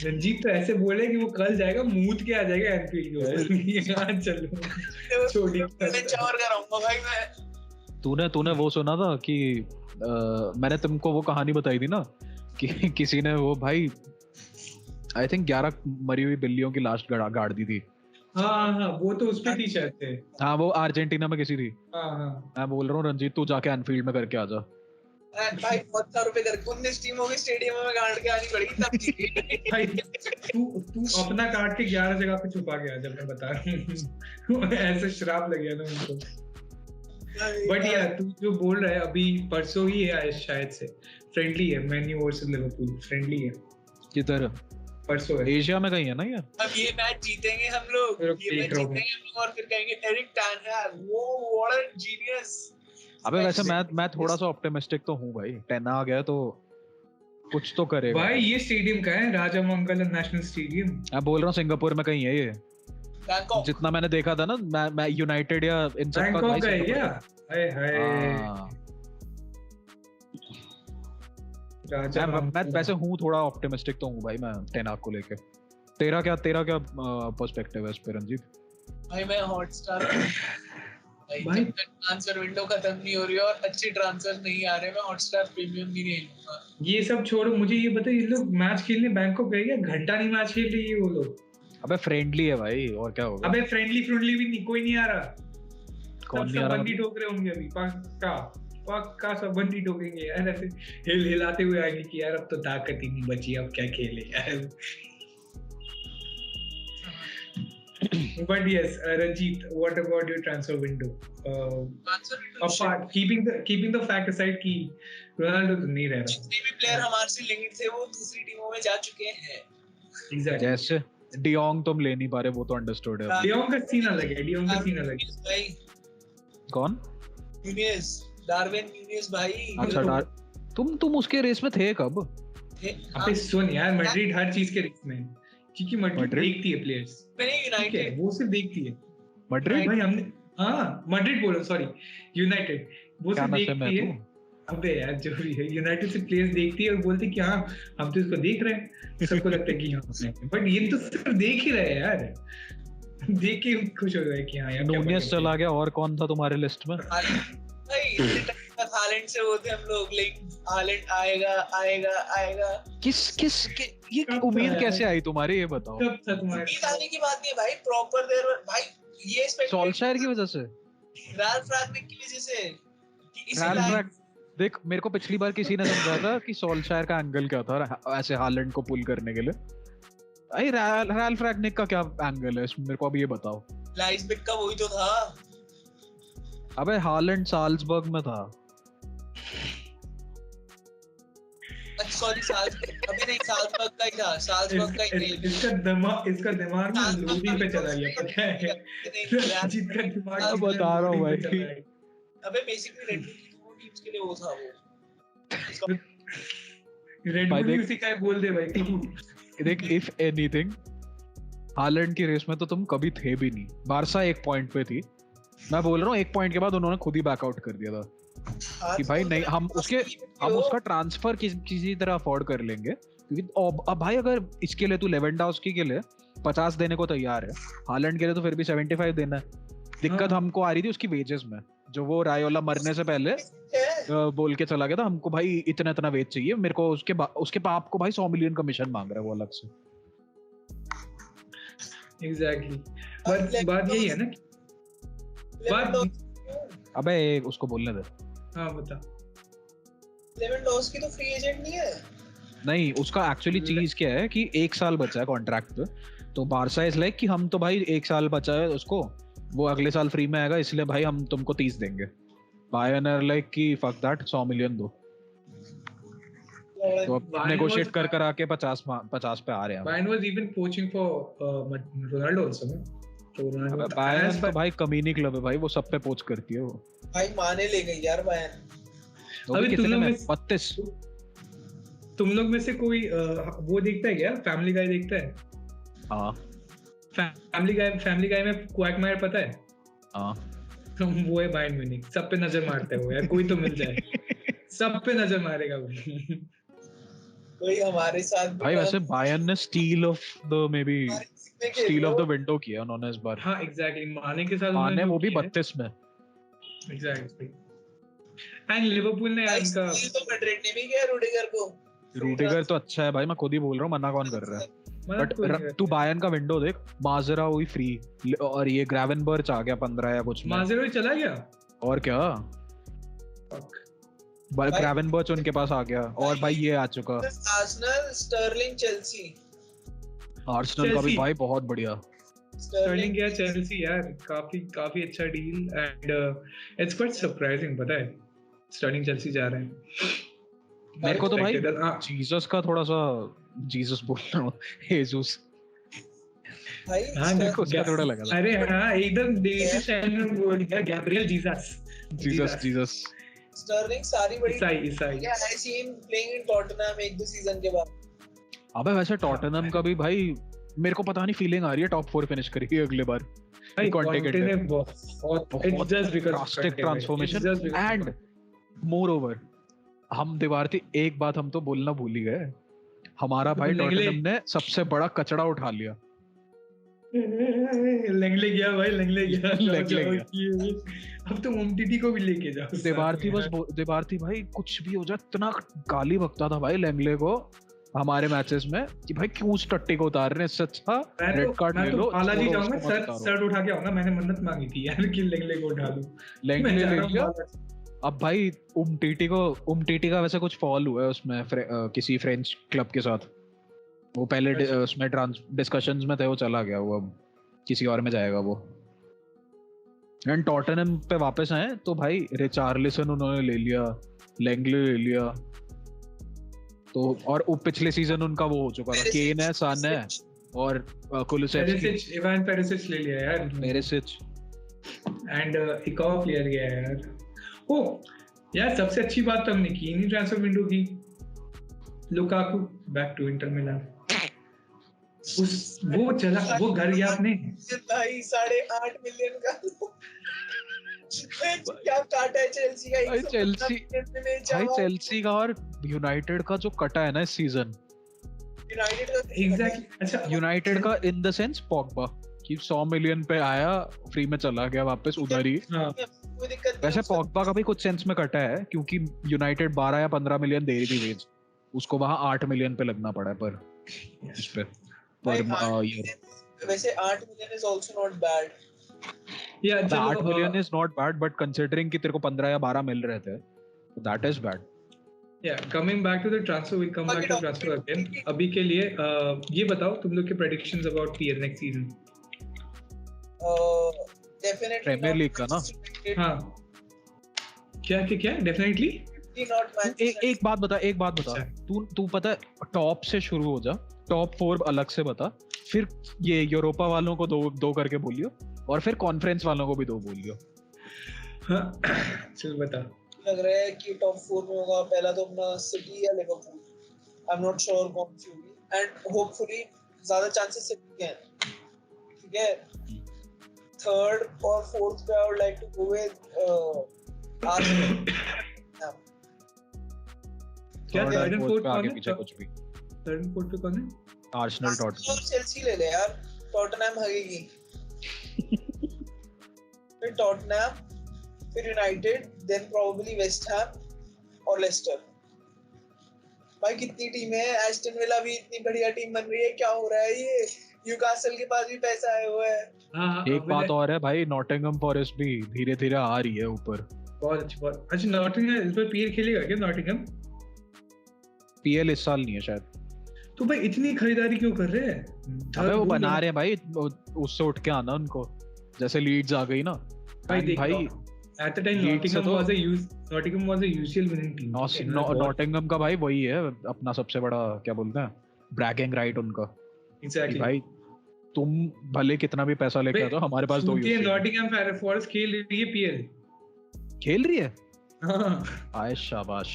रंजीत तो ऐसे बोले कि वो कल जाएगा मूत के आ जाएगा एनफील्ड के ऊपर। चलो छोटी मैं चौर कर रहूंगा भाई मैं। तूने वो सुना था कि मैंने तुमको वो कहानी बताई थी ना कि किसी ने वो भाई आई थिंक 11 मरी हुई बिल्लियों की लाश गाड़ दी थी। हाँ वो तो उसपे थी शायद से। हाँ वो अर्जेंटीना में किसी थी। हाँ मैं बोल रहा हूँ रंजीत तू जाके एनफील्ड में करके आ जा भाई। बहुत रुपए कर 19 टीमों के स्टेडियम में गाड़ के आनी पड़ेगी तब जीतेगी भाई। तू अपना काट के 11 जगह पे छुपा के आ जा, मैं बता रहा हूँ। ऐसे श्राप लग गया था उनको। बट यार तू जो बोल रहा है अभी परसों ही है शायद से, फ्रेंडली है man you versus Liverpool, friendly है किधर, परसों है एशिया में कहीं है ना यार। अब ये मैच जीतेंगे हम लोग, ये मैच जीतेंगे हम लोग और फिर कहेंगे एरिक टेन हैग वो व्हाट अ जीनियस। अबे वैसे मैं थोड़ा सा ऑप्टिमिस्टिक तो हूँ भाई, 10 आ गया तो कुछ तो करेगा भाई। ये स्टेडियम का है राजा मंगल नेशनल स्टेडियम। मैं बोल रहा हूँ सिंगापुर में कहीं है ये, बैंकॉक जितना मैंने देखा था ना, मैं यूनाइटेड या इन सब का बैंकॉक है क्या? हाय राजा मैं वैसे हूँ थोड़ा ऑप्टिमिस्टिक तो हूँ भाई मैं 10 को लेके। तेरा क्या पर्सपेक्टिव है इस पे रंजीत? भाई मैं हॉटस्टार भाई ट्रांसफर विंडो खत्म नहीं हो रही और अच्छे ट्रांसफर नहीं आ रहे, मैं हॉटस्टार प्रीमियम भी नहीं लूंगा। ये सब छोड़ो, मुझे ये बता ये लोग मैच खेलने बैंकॉक गए क्या? घंटा नहीं मैच खेल रही है वो लोग। अबे फ्रेंडली है भाई और क्या होगा। अबे फ्रेंडली भी नहीं, कोई नहीं आ रहा। कौन नहीं आ रहा? बंदी ठोक रहे होंगे अभी, पक्का सब बंदी ठोकेंगे यार, ऐसे हिलाते हुए आएंगे कि यार अब तो ताकत ही नहीं बची, अब क्या खेले यार। But yes, Ranjit, what about your transfer window? Apart, keeping the fact aside कि रोनाल्डो तो नहीं रह रहा। जितने भी प्लेयर हमारे से लिंक्ड थे वो दूसरी टीमों में जा चुके हैं। Exactly. जैसे डियोंग तुम ले नहीं पा रहे, वो तो अंडरस्टूड है। डियोंग का सीन अलग है। भाई कौन? यूनियस, डार्विन यूनियस भाई। अच्छा तुम उसके रेस में थे कब? अबे सुन यार, मैड्रिड हर चीज के रेस में, क्योंकि मैड्रिड देखती है प्लेयर्स। मैंने यूनाइटेड वो सिर्फ देखती है। मैड्रिड भाई हमने मैड्रिड बोलो, सॉरी यूनाइटेड, वो सिर्फ देखती है। अबे यार जो भी है, यूनाइटेड से प्लेयर्स देखती है और बोलती है कि हाँ हम तो इसको देख रहे हैं, सबको लगता है कि हाँ, बट ये तो सिर्फ देख ही रहे हैं यार, देख के खुश हो गए कि हाँ यार। नूनियस चला गया, और कौन था तुम्हारे लिस्ट में? भाई हालैंड से होते हम लोग, लेकिन हालैंड आएगा। किस ये उम्मीद कैसे आई तुम्हारी, ये बताओ। कब था तुम्हारे? उम्मीद आने की बात नहीं भाई, प्रॉपर देयर भाई, ये सोल्शायर की वजह से, राल्फ रैगनिक की वजह से कि इसी देख मेरे को पिछली बार किसी ने समझाया था कि सोल्शायर का एंगल क्या था ऐसे हालैंड को पुल करने के लिए। अरे राल्फ रैगनिक का क्या एंगल है इसमें, मेरे को अब ये बताओ। लाइसबेक का वही तो था। अबे हालैंड साल्जबर्ग में था। सॉरी साल्जबर्ग, अभी नहीं, साल्जबर्ग का ही था, साल्जबर्ग का ही। इसका दिमाग ना लोधी पे चला गया, पता है? रंजीत का दिमाग बता रहा हूँ भाई। अबे बेसिकली रेड बुल टीम्स के लिए वो था वो। रेड बुल उसी का बोल दे भाई। देख इफ एनीथिंग हालैंड की रेस में तो तुम कभी थे भी नहीं। बारसा एक पॉइंट पे थी, मैं बोल रहा हूँ एक पॉइंट के बाद उन्होंने खुद ही बैकआउट कर दिया था कि भाई नहीं, हम उसका ट्रांसफर किसी तरह अफोर्ड कर लेंगे, क्योंकि अब भाई अगर इसके लिए तू लेवेंडोव्स्की के लिए 50 देने को तैयार है, हालैंड के लिए तो फिर भी 75 देना है। दिक्कत हमको आ रही थी उसकी वेजेस में, जो वो रायोला मरने से पहले बोल के चला गया था हमको भाई इतना वेज चाहिए मेरे को, उसके बाप को भाई 100 मिलियन कमीशन मांग रहा है वो अलग से। एग्जैक्टली बट बात यही है ना बात अबे उसको बोलने दे। हाँ बता। लेवेंडोव्स्की तो फ्री एजेंट नहीं है। नहीं उसका एक्चुअली चीज क्या है कि 1 साल बचा है कॉन्ट्रैक्ट पे, तो बारसा इज लाइक कि हम तो भाई 1 साल बचा है उसको, वो अगले साल फ्री में आएगा इसलिए भाई हम तुमको 30 देंगे। बायर्न आर लाइक कि फक दैट 100 मिलियन दो, तो नेगोशिएट कर कर आके 50 पे आ रहे हैं। Bayern was even poaching for Ronaldo also ना, तो रोनाल्डो बायर्न तो भाई कमीनी क्लब है भाई, वो सब पे पोच करती है वो भाई। माने ले गई यार बायर्न। अभी तुम लोग में 32 तुम लोग में से कोई वो देखता है क्या, फैमिली गाय देखता है? हाँ फैमिली गाय में क्वैकमायर पता है? हाँ तो वो है बायर्न म्यूनिख, सब पे नजर मारता है वो यार, कोई तो मिल जाए सब पे नजर मारेगा वो। कोई हमारे साथ भाई वैसे बायर्न ने स्टील ऑफ द विंडो किया उन्होंने इस बार। हाँ एग्जैक्टली, माने के साथ माने वो भी 32 में। एग्जैक्टली एंड लिवरपूल ने इनका तो मैड्रिड ने भी किया रूडिगर तो अच्छा है भाई, मैं खुद ही बोल रहा हूँ, मना कौन कर रहा है। बट तू बायर्न का विंडो देख, माजरा हुई फ्री और ये ग्रेवेनबर्च आ गया 15 या कुछ में। माजरा चला गया और क्या, ग्रेवेनबर्च उनके पास आ गया और भाई ये आ चुका आर्सेनल, स्टर्लिंग, चेल्सी। आर्सेनल का भी भाई बहुत बढ़िया। स्टर्लिंग गया चेल्सी यार, काफी अच्छा deal and it's quite surprising पता है, स्टर्लिंग चेल्सी जा रहे हैं। मेरे को तो भाई जीसस का थोड़ा सा, जीसस बोल रहा हूँ, जेसूस भाई हाँ मेरे को क्या थोड़ा लगा था। अरे हाँ एकदम डेविड बोल गया, गैब्रियल जीसस स्टर्लिंग सारी बड़ी ईसाई या I see him playing in Tottenham 1-2 season के बाद। अबे वैसे टॉटनहम का भी भाई मेरे को पता नहीं फीलिंग आ रही है टॉप 4 फिनिश करेगी अगले बार। भाई कॉन्टे ने बहुत it's just because drastic transformation and more over हम दीवार थी एक बात हम तो बोलना भूल ही गए, हमारा भाई टॉटनहम ने सबसे बड़ा कचड़ा उठा लिया। लेंगले गया अब तो उमटीटी को भी लेके जाओ। दीवारती भाई कुछ भी हो जाए, इतना गाली बकता था भाई लेंगले को हमारे मैचेस में कि भाई क्यों उस टट्टी को उतार रहे हैं, इससे अच्छा रेड कार्ड ले लो। बालाजी जाऊंगा, सर उठा के आऊंगा, मैंने मन्नत मांगी थी यार कि लेंगले को उठा लूं। लेंगले ले लिया। अब भाई उमटीटी का वैसे कुछ फॉल हुआ है उसमें किसी फ्रेंच क्लब के साथ, वो पहले उसमें डिस्कशंस में थे, वो चला गया, वो अब किसी और में जाएगा वो। एंड टॉटनहम पे वापस आए तो भाई रिचार्लिसन उन्होंने ले लिया, लेंगले ले लिया, तो और पिछले सीजन उनका वो हो चुका था, केन है, सन है और कुलुसेव्स्की, इवान पेरिसिच ले लिया यार, पेरिसिच एंड एक और प्लेयर गया यार। ओ यार सबसे अच्छी बात तो हमने की नहीं ट्रांसफर विंडो की, Lukaku back to Inter Milan. वो घर गया आपने भाई 8.5 मिलियन का क्या काटा है चेल्सी का। भाई चेल्सी का और यूनाइटेड का जो कटा है ना इस सीजन, एग्जैक्टली। अच्छा यूनाइटेड का इन द सेंस पॉगबा कि 100 मिलियन पे आया, फ्री में चला गया वापस उधर ही। वैसे पॉगबा का भी कुछ सेंस में कटा है क्योंकि यूनाइटेड 12 या 15 मिलियन दे रही थी वेज, उसको वहां 8 मिलियन पे लगना पड़ा पर इस पे वैसे 8 million is also not bad. या 8 million is not bad but considering कि तेरे को 15 या 12 मिल रहे थे, that is bad. Yeah, coming back to the transfer, we'll come back to transfer again. अभी के लिए ये बताओ तुम लोग के predictions about PL next season. Definitely Premier League का ना? हाँ क्या definitely एक बात बता तू पता है टॉप से शुरू हो जा, टॉप 4 अलग से बता, फिर ये यूरोपा वालों को दो करके बोलियो और फिर कॉन्फ्रेंस वालों को भी 2 बोलियो। चल बता। लग रहा है कि टॉप 4 में होगा पहला तो अपना सिटी या Liverpool, I am not sure कौन सी होगी, एंड होपफुली ज्यादा चांसेस सिटी के हैं, ठीक है। थर्ड और फोर्थ पे I would like to go with Arsenal. क्या थर्ड एंड फोर्थ आगे पीछे कुछ भी, थर्ड एंड फोर्थ पे कौन है? आर्सेनल, टॉटनहम, चेल्सी ले ले यार, टॉटनहम हगेगी, फिर टॉटनहम, फिर United, then probably West Ham और लेस्टर। भाई कितनी टीमें हैं, एस्टन विला भी इतनी बढ़िया टीम बन रही है, क्या हो रहा है ये? न्यूकासल के पास भी पैसा आया हुआ है। हाँ एक बात और है भाई, नॉटिंघम फॉरेस्ट भी धीरे धीरे आ रही है ऊपर। बहुत अच्छी बात। अच्छा नॉटिंघम इस बार पीएल खेलेगा क्या नॉटिंघम? पीएल इस साल नहीं है शायद। तो भाई इतनी खरीदारी क्यों कर रहे हैं? अबे वो बना रहे हैं भाई, उससे उठ के आना उनको, जैसे लीड्स आ गई ना भाई। At the time, Nottingham was a UCL winning team. Nottingham का भाई वही है अपना सबसे बड़ा, क्या बोलते हैं, ब्रैगिंग राइट उनका। Exactly. भाई तुम भले कितना भी पैसा लेके आओ, हमारे पास दो UCL। नॉटिंघम फॉरेस्ट खेल रही है पीएल। खेल रही है? हाँ आए शाबाश,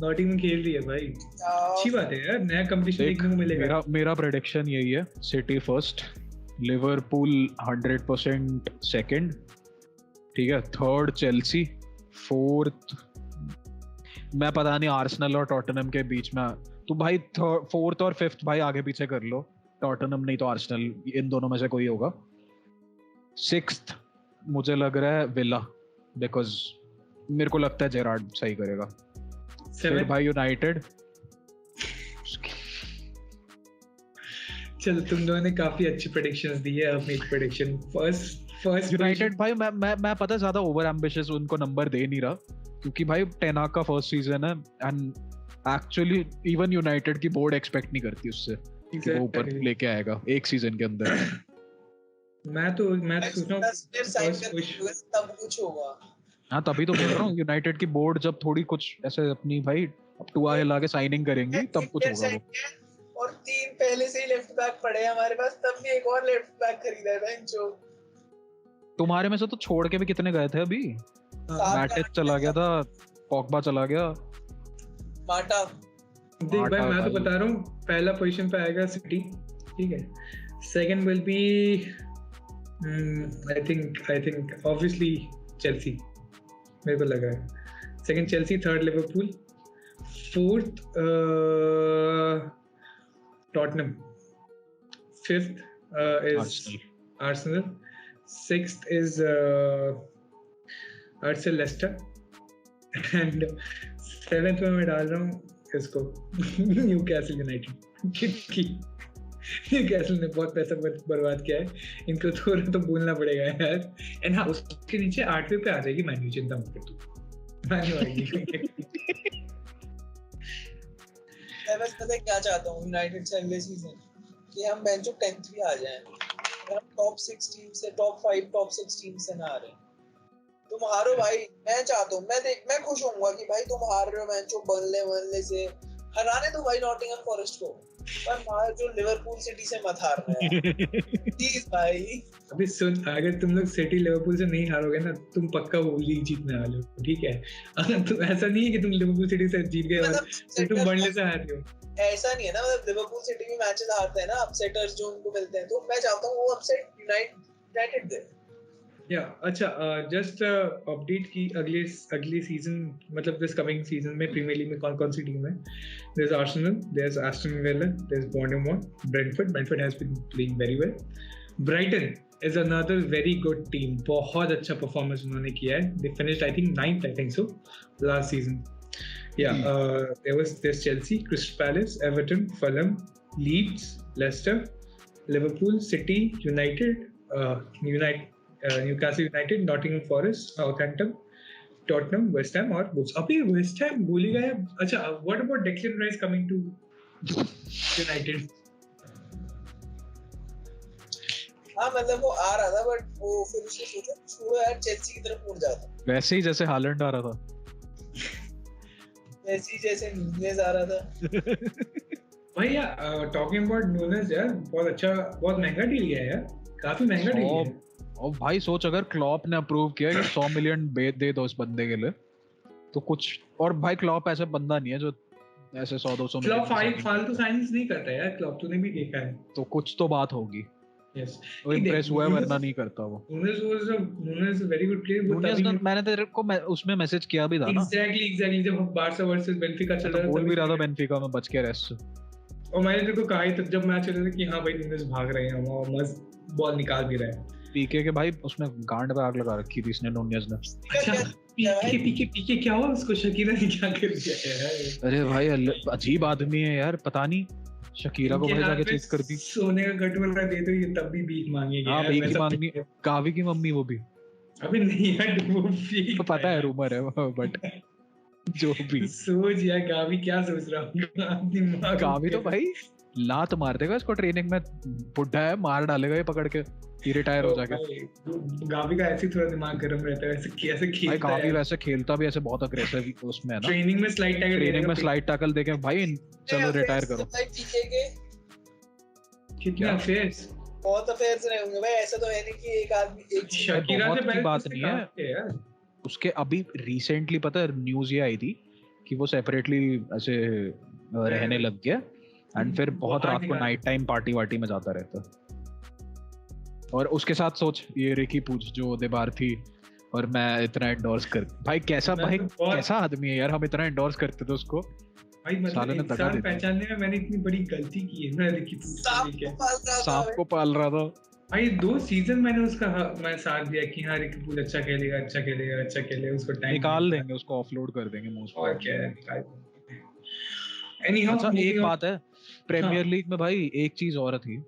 नॉटिंघम खेल रही है भाई। अच्छी बात है यार, नया कंपटीशन देखने को मिलेगा। मेरा प्रेडिक्शन यही है, सिटी फर्स्ट, लिवरपूल 100% सेकंड, ठीक है, थर्ड चेल्सी, फोर्थ मैं पता नहीं आर्सेनल और टॉटनहम के बीच में। तो भाई फोर्थ और फिफ्थ भाई आगे पीछे कर लो, टॉटनहम नहीं तो आर्सेनल, इन दोनों में से कोई होगा। सिक्स्थ मुझे लग रहा है विला, बिकॉज मेरे को लगता है जेरार्ड सही करेगा। फिर भाई यूनाइटेड। चलो तुम दोनों ने काफी अच्छी प्रेडिक्शंस दी है। अब एक प्रेडिक्शन फर्स्ट यूनाइटेड भाई, मैं पता है ज्यादा ओवर एम्बिशियस उनको नंबर दे नहीं रहा, क्योंकि भाई टेनाक का फर्स्ट सीजन है एंड एक्चुअली इवन यूनाइटेड की बोर्ड एक्सपेक्ट नहीं करती उससे कि वो ऊपर लेके आएगा एक सीजन के अंदर। मैं तो सोच रहा हूं तब कुछ होगा। हाँ तभी तो बोल रहा हूँ, यूनाइटेड की बोर्ड जब थोड़ी कुछ ऐसे अपनी भाई अब टुआ हिला के साइनिंग करेंगी तब कुछ होगा वो। और 3 पहले से ही लेफ्ट बैक पड़े हैं हमारे पास, तब भी एक और लेफ्ट बैक खरीदा है बेंचो। तुम्हारे में से तो छोड़ के भी कितने गए थे अभी? मैटिच चला गया था, पॉगबा चला गया, माटा। देख भाई मैं तो बता रहा हूँ, पहला पोजीशन पे आएगा सिटी, ठीक है। Second will be I think obviously Chelsea, मेरे को लग रहा है। Second Chelsea, third Liverpool, fourth Tottenham, fifth is Arsenal, sixth is Arsenal Leicester, and seventh में मैं डाल रहा हूँ इसको न्यूकासल यूनाइटेड, क्योंकि न्यूकासल ने बहुत पैसा बर्बाद किया है, इनको थोड़ा तो बोलना पड़ेगा यार। एंड हाँ उसके नीचे 8वें पे आ जाएगी मैन्यू, चिंता मत कर तू, मैन्यू आएगी। मैं बस पता है क्या चाहता हूँ यूनाइटेड से अगले सीजन, कि हम बेंचो 10th भी आ जाएं, हम टॉप 6 टीम से, टॉप 5 टॉप 6 टीम से ना आ रहे। तुम हारो भाई, मैं चाहता हूँ, मैं खुश होऊंगा कि भाई तुम हार रहे हो बेंचो बर्नले से, हराने दो भाई नॉटिंघम फॉरेस्ट को, पर मार जो लिवरपूल सिटी से मत हारना है प्लीज भाई। अभी सुन, अगर तुम लोग सिटी लिवरपूल से नहीं हारोगे ना, तुम पक्का वो लीग जीतने वाले हो, ठीक है। अगर तुम ऐसा नहीं है कि तुम लिवरपूल सिटी से जीत गए और तुम बर्नले से हार रहे हो, ऐसा नहीं है ना। मतलब लिवरपूल सिटी भी मैचेस हारते हैं ना, अपसेटर्स जो उनको मिलते हैं, तो मैं चाहता हूँ वो अपसेट यूनाइटेड दे। या अच्छा जस्ट अपडेट की अगले सीजन, मतलब दिस कमिंग सीजन में प्रीमियर लीग में कौन सी टीम है? There is Arsenal, there is Aston Villa, there is Bournemouth, Brentford has been playing very well, Brighton is another very good team, बहुत अच्छा परफॉर्मेंस उन्होंने किया है। They finished I think 9th, I think so last season. There's Chelsea, Crystal Palace, Everton, Fulham, Leeds, Leicester, Liverpool, City, Newcastle United, Nottingham Forest, Southampton, Tottenham, West Ham और Wolves। अभी West Ham भूल ही गए। अच्छा, what about Declan Rice coming to United? हाँ मतलब वो आ रहा था, बट वो फिर उसने सोचा छोड़ो यार, चेल्सी की तरफ मुड़ जाता। वैसे ही जैसे हालैंड आ रहा था, जैसे न्यूनेज आ रहा था। भाई यार टॉकिंग अबाउट न्यूनेज यार, बहुत महंगा डील है यार, काफी महंगा डील है। और भाई सोच, अगर क्लॉप ने अप्रूव किया कि 100 मिलियन दे दो इस बंदे के लिए, तो कुछ, और भाई क्लॉप ऐसा बंदा नहीं है जो ऐसे 100-200 मिलियन क्लॉप फालतू साइंस नहीं करता यार, क्लॉप तूने भी देखा है, तो कुछ तो बात होगी। यस वो इम्प्रेस हुआ है, वरना नहीं करता वो। न्यूनेज वेरी गुड प्लेयर। मैंने तेरे को उसमें मैसेज किया भी था ना। एग्जैक्टली जब बार्सा वर्सेस बेंफिका चल रहा था, बोल भी रहा था बेंफिका में बच के रेस्ट, और मैंने तेरे को कहा ही जब मैच चल रहा था कि हाँ भाई न्यूनेज भाग रहे हैं और मस्त बॉल निकाल भी रहे हैं। पीके के भाई उसने गांड पे आग लगा रखी थी इसने, नुनेज ने। अच्छा पीके क्या हुआ उसको? शकीरा ने क्या कर दिया है? अरे भाई अजीब आदमी है यार, पता नहीं शकीरा को इनके भाई हाथ जाके में चीज कर दी। सोने का कटोरा दे दो, ये तब भी भीख मांगेंगे हाँ यार, भीख मैं ही सब मांगनी, कावी की मम्मी वो भी। अबे नहीं यार, वो भीख तो पता है यार। रूमर है बट जो भी। सोच यार गावी क्या सोच रहा हूँ अपनी माँ को कावी तो कैसे- भाई लात मार देगा इसको ट्रेनिंग में, बुढ़ा है मार डालेगा ये पकड़ के, ये रिटायर हो जाके। भाई, गावी का ऐसे ही थोड़ा दिमाग गर्म रहता है, ऐसे कैसे भाई खेलता कावी है वैसे खेलता भी ऐसे बहुत अग्रेसिव उसमें है ना, ट्रेनिंग में स्लाइड टैकल ट्रेनिंग में स्लाइड टैकल देके भाई चलो रिटायर करो। भाई पीके के कितने क्या? अफेयर्स। बहुत अफेयर्स रहे होंगे भाई, ऐसा तो है नहीं कि एक आदमी एक शकीरा बहुत से की पहले बात किसने नहीं है। काम किया यार? उसके अभी रिसेंटली पता है न्यूज ये आई थी कि वो सेपरेटली ऐसे रहने लग गया, एंड फिर बहुत बाहर रात को निकाल- नाइट टाइम पार्टी वार्टी में जाता रहता। और उसके साथ सोच ये रिकी पूछ जो देबार थी, और मैं इतना एंडोर्स कर, भाई कैसा मैं भाई तो बहुत- कैसा आदमी है यार, हम इतना एंडोर्स करते थे उसको। भाई मतलब साले ने दगा इंसान दे दी। पहचानने में मैंने इतनी बड़ी गलती की है ना, रिकी पूछ सांप को को लेके। पाल रहा था सांप भाई। को पाल रहा था। भाई 2 सीजन मैंने उसका मैं साथ दिया कि हाँ रिकी पूछ अच्छा खेलेगा, अच्छा खेलेगा, अच्छा खेलेगा, उसको टाइम निकाल देंगे उसको, ऑफलोड कर देंगे मोस्ट। और क्या है, निकाल एनीहाउ अच्छा एक बात है प्रीमियर हाँ। लीग में भाई, एक चीज और थी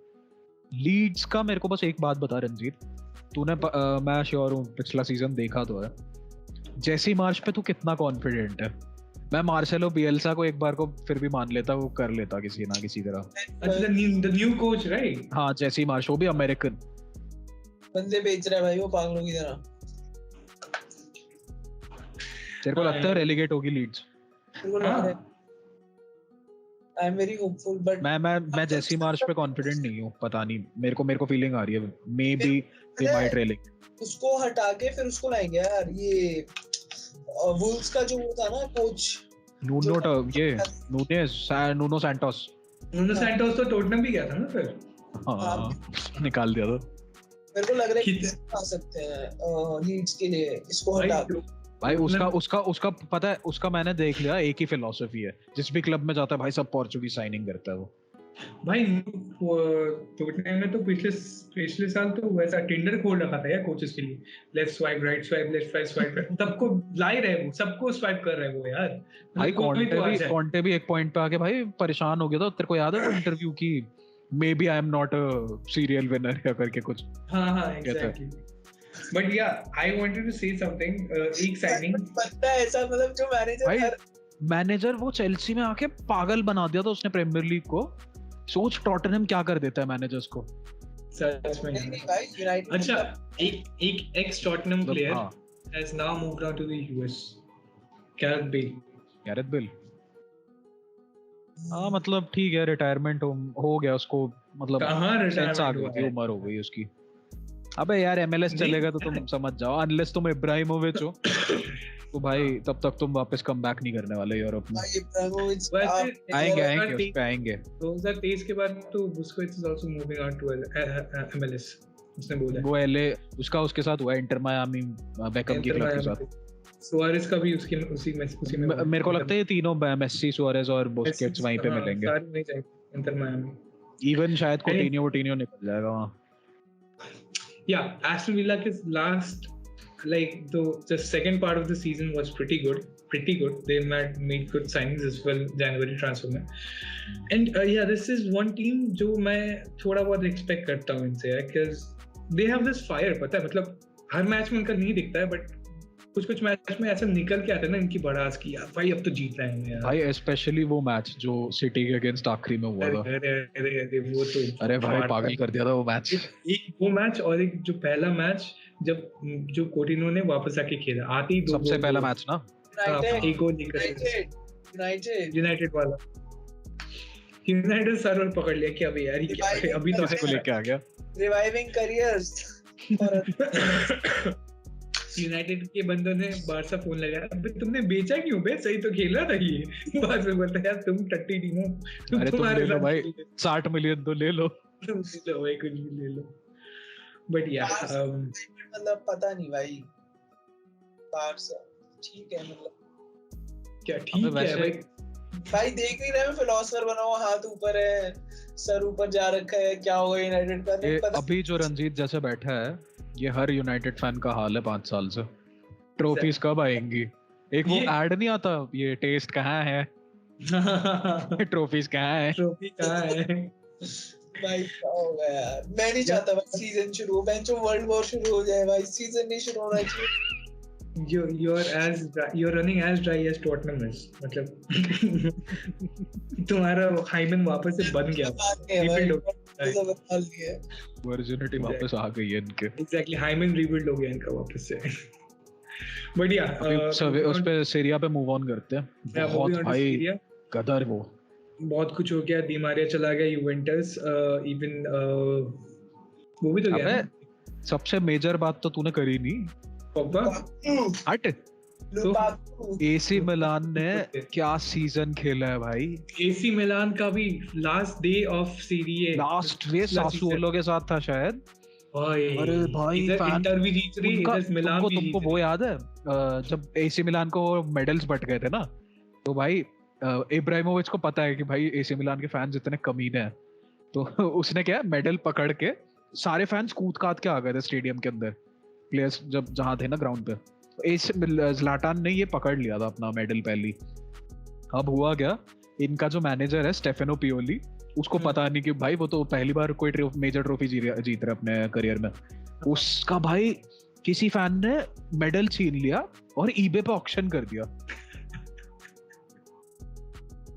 लीड्स का, मेरे को बस एक बात बता रंजीत, तूने मैं श्योर हूँ पिछला सीजन देखा तो है, जैसी मार्च पे तू कितना कॉन्फिडेंट है। मैं मार्सेलो बिएल्सा को एक बार को फिर भी मान लेता, वो कर लेता किसी ना किसी तरह। अच्छा द न्यू कोच राइट। हाँ जैसी मार्च, वो भी अमेरिकन। बंदे बेच रहा है भाई वो पागलों की तरह। तेरे को लगता है रेलीगेट होगी Leeds? I am very hopeful but मैं जैसी मार्च पे कॉन्फिडेंट नहीं हूँ, पता नहीं मेरे को फीलिंग आ रही है may be they might relegate. उसको हटा के फिर उसको लाएंगे यार, ये वुल्व्स का जो वो था ना कोच, नूनो सैंटोस। नुनो सैंटोस तो टोटनहम भी गया था ना फिर। हाँ निकाल दिया था। मेरे को लग रहा है कि कित- आ सकते हैं लीड्स के लिए इसको भाई, हटा के। भाई उसका पता है, उसका मैंने देख लिया, एक ही फिलॉसफी है, जिस भी क्लब में जाता है भाई सब पोर्चुगीज साइनिंग करता है वो। भाई टोटनहम ने तो पिछले साल तो वैसा टिंडर खोल रखा था यार कोचेस के लिए, left swipe right swipe left swipe सबको ला ही रहे, वो सबको स्वाइप कर रहे वो यार। भाई कोई तो आ जाए। कॉन्टे भी एक पॉइंट पे आके भाई परेशान हो गया था, तेरे को याद है वो इंटरव्यू की, maybe I am not a serial winner या करके कुछ। हाँ कहता है। एग्जैक्टली। But yeah I wanted to say something, एक साइनिंग बनता है ऐसा, मतलब जो मैनेजर भाई मैनेजर वो चेल्सी में आके पागल बना दिया था उसने प्रीमियर लीग को। सोच टॉटनहम क्या कर देता है मैनेजर्स को। सच में। नहीं भाई यूनाइटेड अच्छा एक एक्स टॉटनहम प्लेयर हाँ has now moved on to the US. Gareth Bale. Gareth Bale, हाँ मतलब ठीक है, रिटायरमेंट हो गया उसको, मतलब कहाँ सेंस आ रिटायरमेंट गई हुआ थी, है? उम्र हो गई उसकी। अबे यार MLS नहीं। चलेगा तो तुम समझ जाओ, अनलेस तुम इब्राहिमोविच हो तो भाई तब तक तुम वापस कम बैक नहीं करने वाले यूरोप में। भाई इब्राहिमोविच वैसे आएंगे उस पे आएंगे। 2023 के बाद तो Busquets is also moving on to MLS, उसने बोला। वो एलए उसके साथ हुआ इंटर मायामी, बेकम की क्लब के साथ। सुआरेज का भी उसी में मेरे को लगता है ये तीनों मेसी, सुआरेज और बुस्केट्स वहीं पे मिलेंगे। सारे नहीं जाएंगे इंटर मायामी। इवन शायद कोटिन्यो निकल जाएगा वहाँ। Yeah, Aston Villa is last, like the second part of the season was pretty good. They made good signings as well January transfer में. And yeah, this is one team जो मैं थोड़ा बहुत expect करता हूँ इनसे, because they have this fire, पता है, मतलब हर मैच में उनका नहीं दिखता है, बट कुछ मैच में ऐसा निकल के आते हैं ना इनकी बड़ास की, यार भाई अब तो जीत रहे हैं यार। भाई स्पेशली वो मैच जो सिटी के अगेंस्ट आखिरी में हुआ था, अरे वो तो अरे भाई पागल कर दिया था वो मैच। एक वो मैच और एक जो पहला मैच जब जो कोटिनो ने वापस आके खेला, आते ही सबसे पहला मैच ना, एक गोल लेकर यूनाइटेड वाला, यूनाइटेड सर्वर पकड़ लिया कि अभी यार ये क्या है, अभी तो इसको लेके आ गया। Reviving careers. यूनाइटेड के बंदों ने बारसा फोन लगाया, अबे तुमने बेचा क्यों बे, सही तो खेला था ये। बाद में बोलता यार तुम टट्टी टीम हो, अरे तुम ले लो भाई 60 मिलियन तो ले लो, तुम ले लो भाई, कुछ भी ले लो। बट यार मतलब पता नहीं भाई, बारसा ठीक है, मतलब क्या ठीक है भाई। भाई देख नहीं रहे, फिलोसोफर बना हुआ, हाथ ऊपर है, सर ऊपर जा रखा है, क्या होगा यूनाइटेड का नहीं पता। अभी जो रंजीत जैसे बैठा है, ये हर यूनाइटेड फैन का हाल है 5 साल से। ट्रॉफीज कब आएंगी? एक वो ऐड नहीं आता, ये टेस्ट कहाँ है, ट्रॉफीज कहाँ है? ट्रॉफी कहाँ है? भाई क्या हो गया यार, मैं नहीं चाहता भाई सीजन शुरू हो, बेंचो वर्ल्ड वॉर शुरू हो जाए भाई, सीजन नहीं शुरू होना चाहिए। You're running as dry as Tottenham is. मतलब तुम्हारा हाइमन वापस से बन गया, rebuild हो गया, वर्जिनिटी वापस आ गई है इनके। Exactly, हाइमन rebuild हो गया इनका वापस से। But yeah, उस पे सीरिया पे मूव ऑन करते हैं। बहुत भाई गदर वो, बहुत कुछ हो गया। डी मारिया चला गया यूवेंटस, इवन वो भी तो गया ना। सबसे मेजर बात तो तूने करी नहीं, पॉग्बा हट। तो एसी मिलान ने क्या सीजन खेला है भाई। एसी मिलान का भी last day of Serie, last race Sassuolo के साथ था शायद। अरे भाई इंटर भी जीत रही, इधर मिलान भी। तुमको वो याद है जब एसी मिलान को मेडल्स बट गए थे ना, तो भाई इब्राहिमोविच को पता है कि भाई एसी मिलान के फैंस इतने कमीने हैं, तो उसने क्या मेडल पकड़ के सारे फैंस कूद काद के आ गए थे स्टेडियम के अंदर, प्लेयर्स जब जहाँ थे ना ग्राउंड पे। ज़्लाटान ने ये पकड़ लिया था अपना मेडल पहली। अब हुआ क्या, इनका जो मैनेजर है स्टेफेनो पियोली, उसको पता नहीं कि भाई वो तो पहली बार कोई मेजर ट्रॉफी जीत रहा अपने करियर में। उसका भाई किसी फैन ने मेडल छीन लिया और ईबे पे ऑक्शन कर दिया।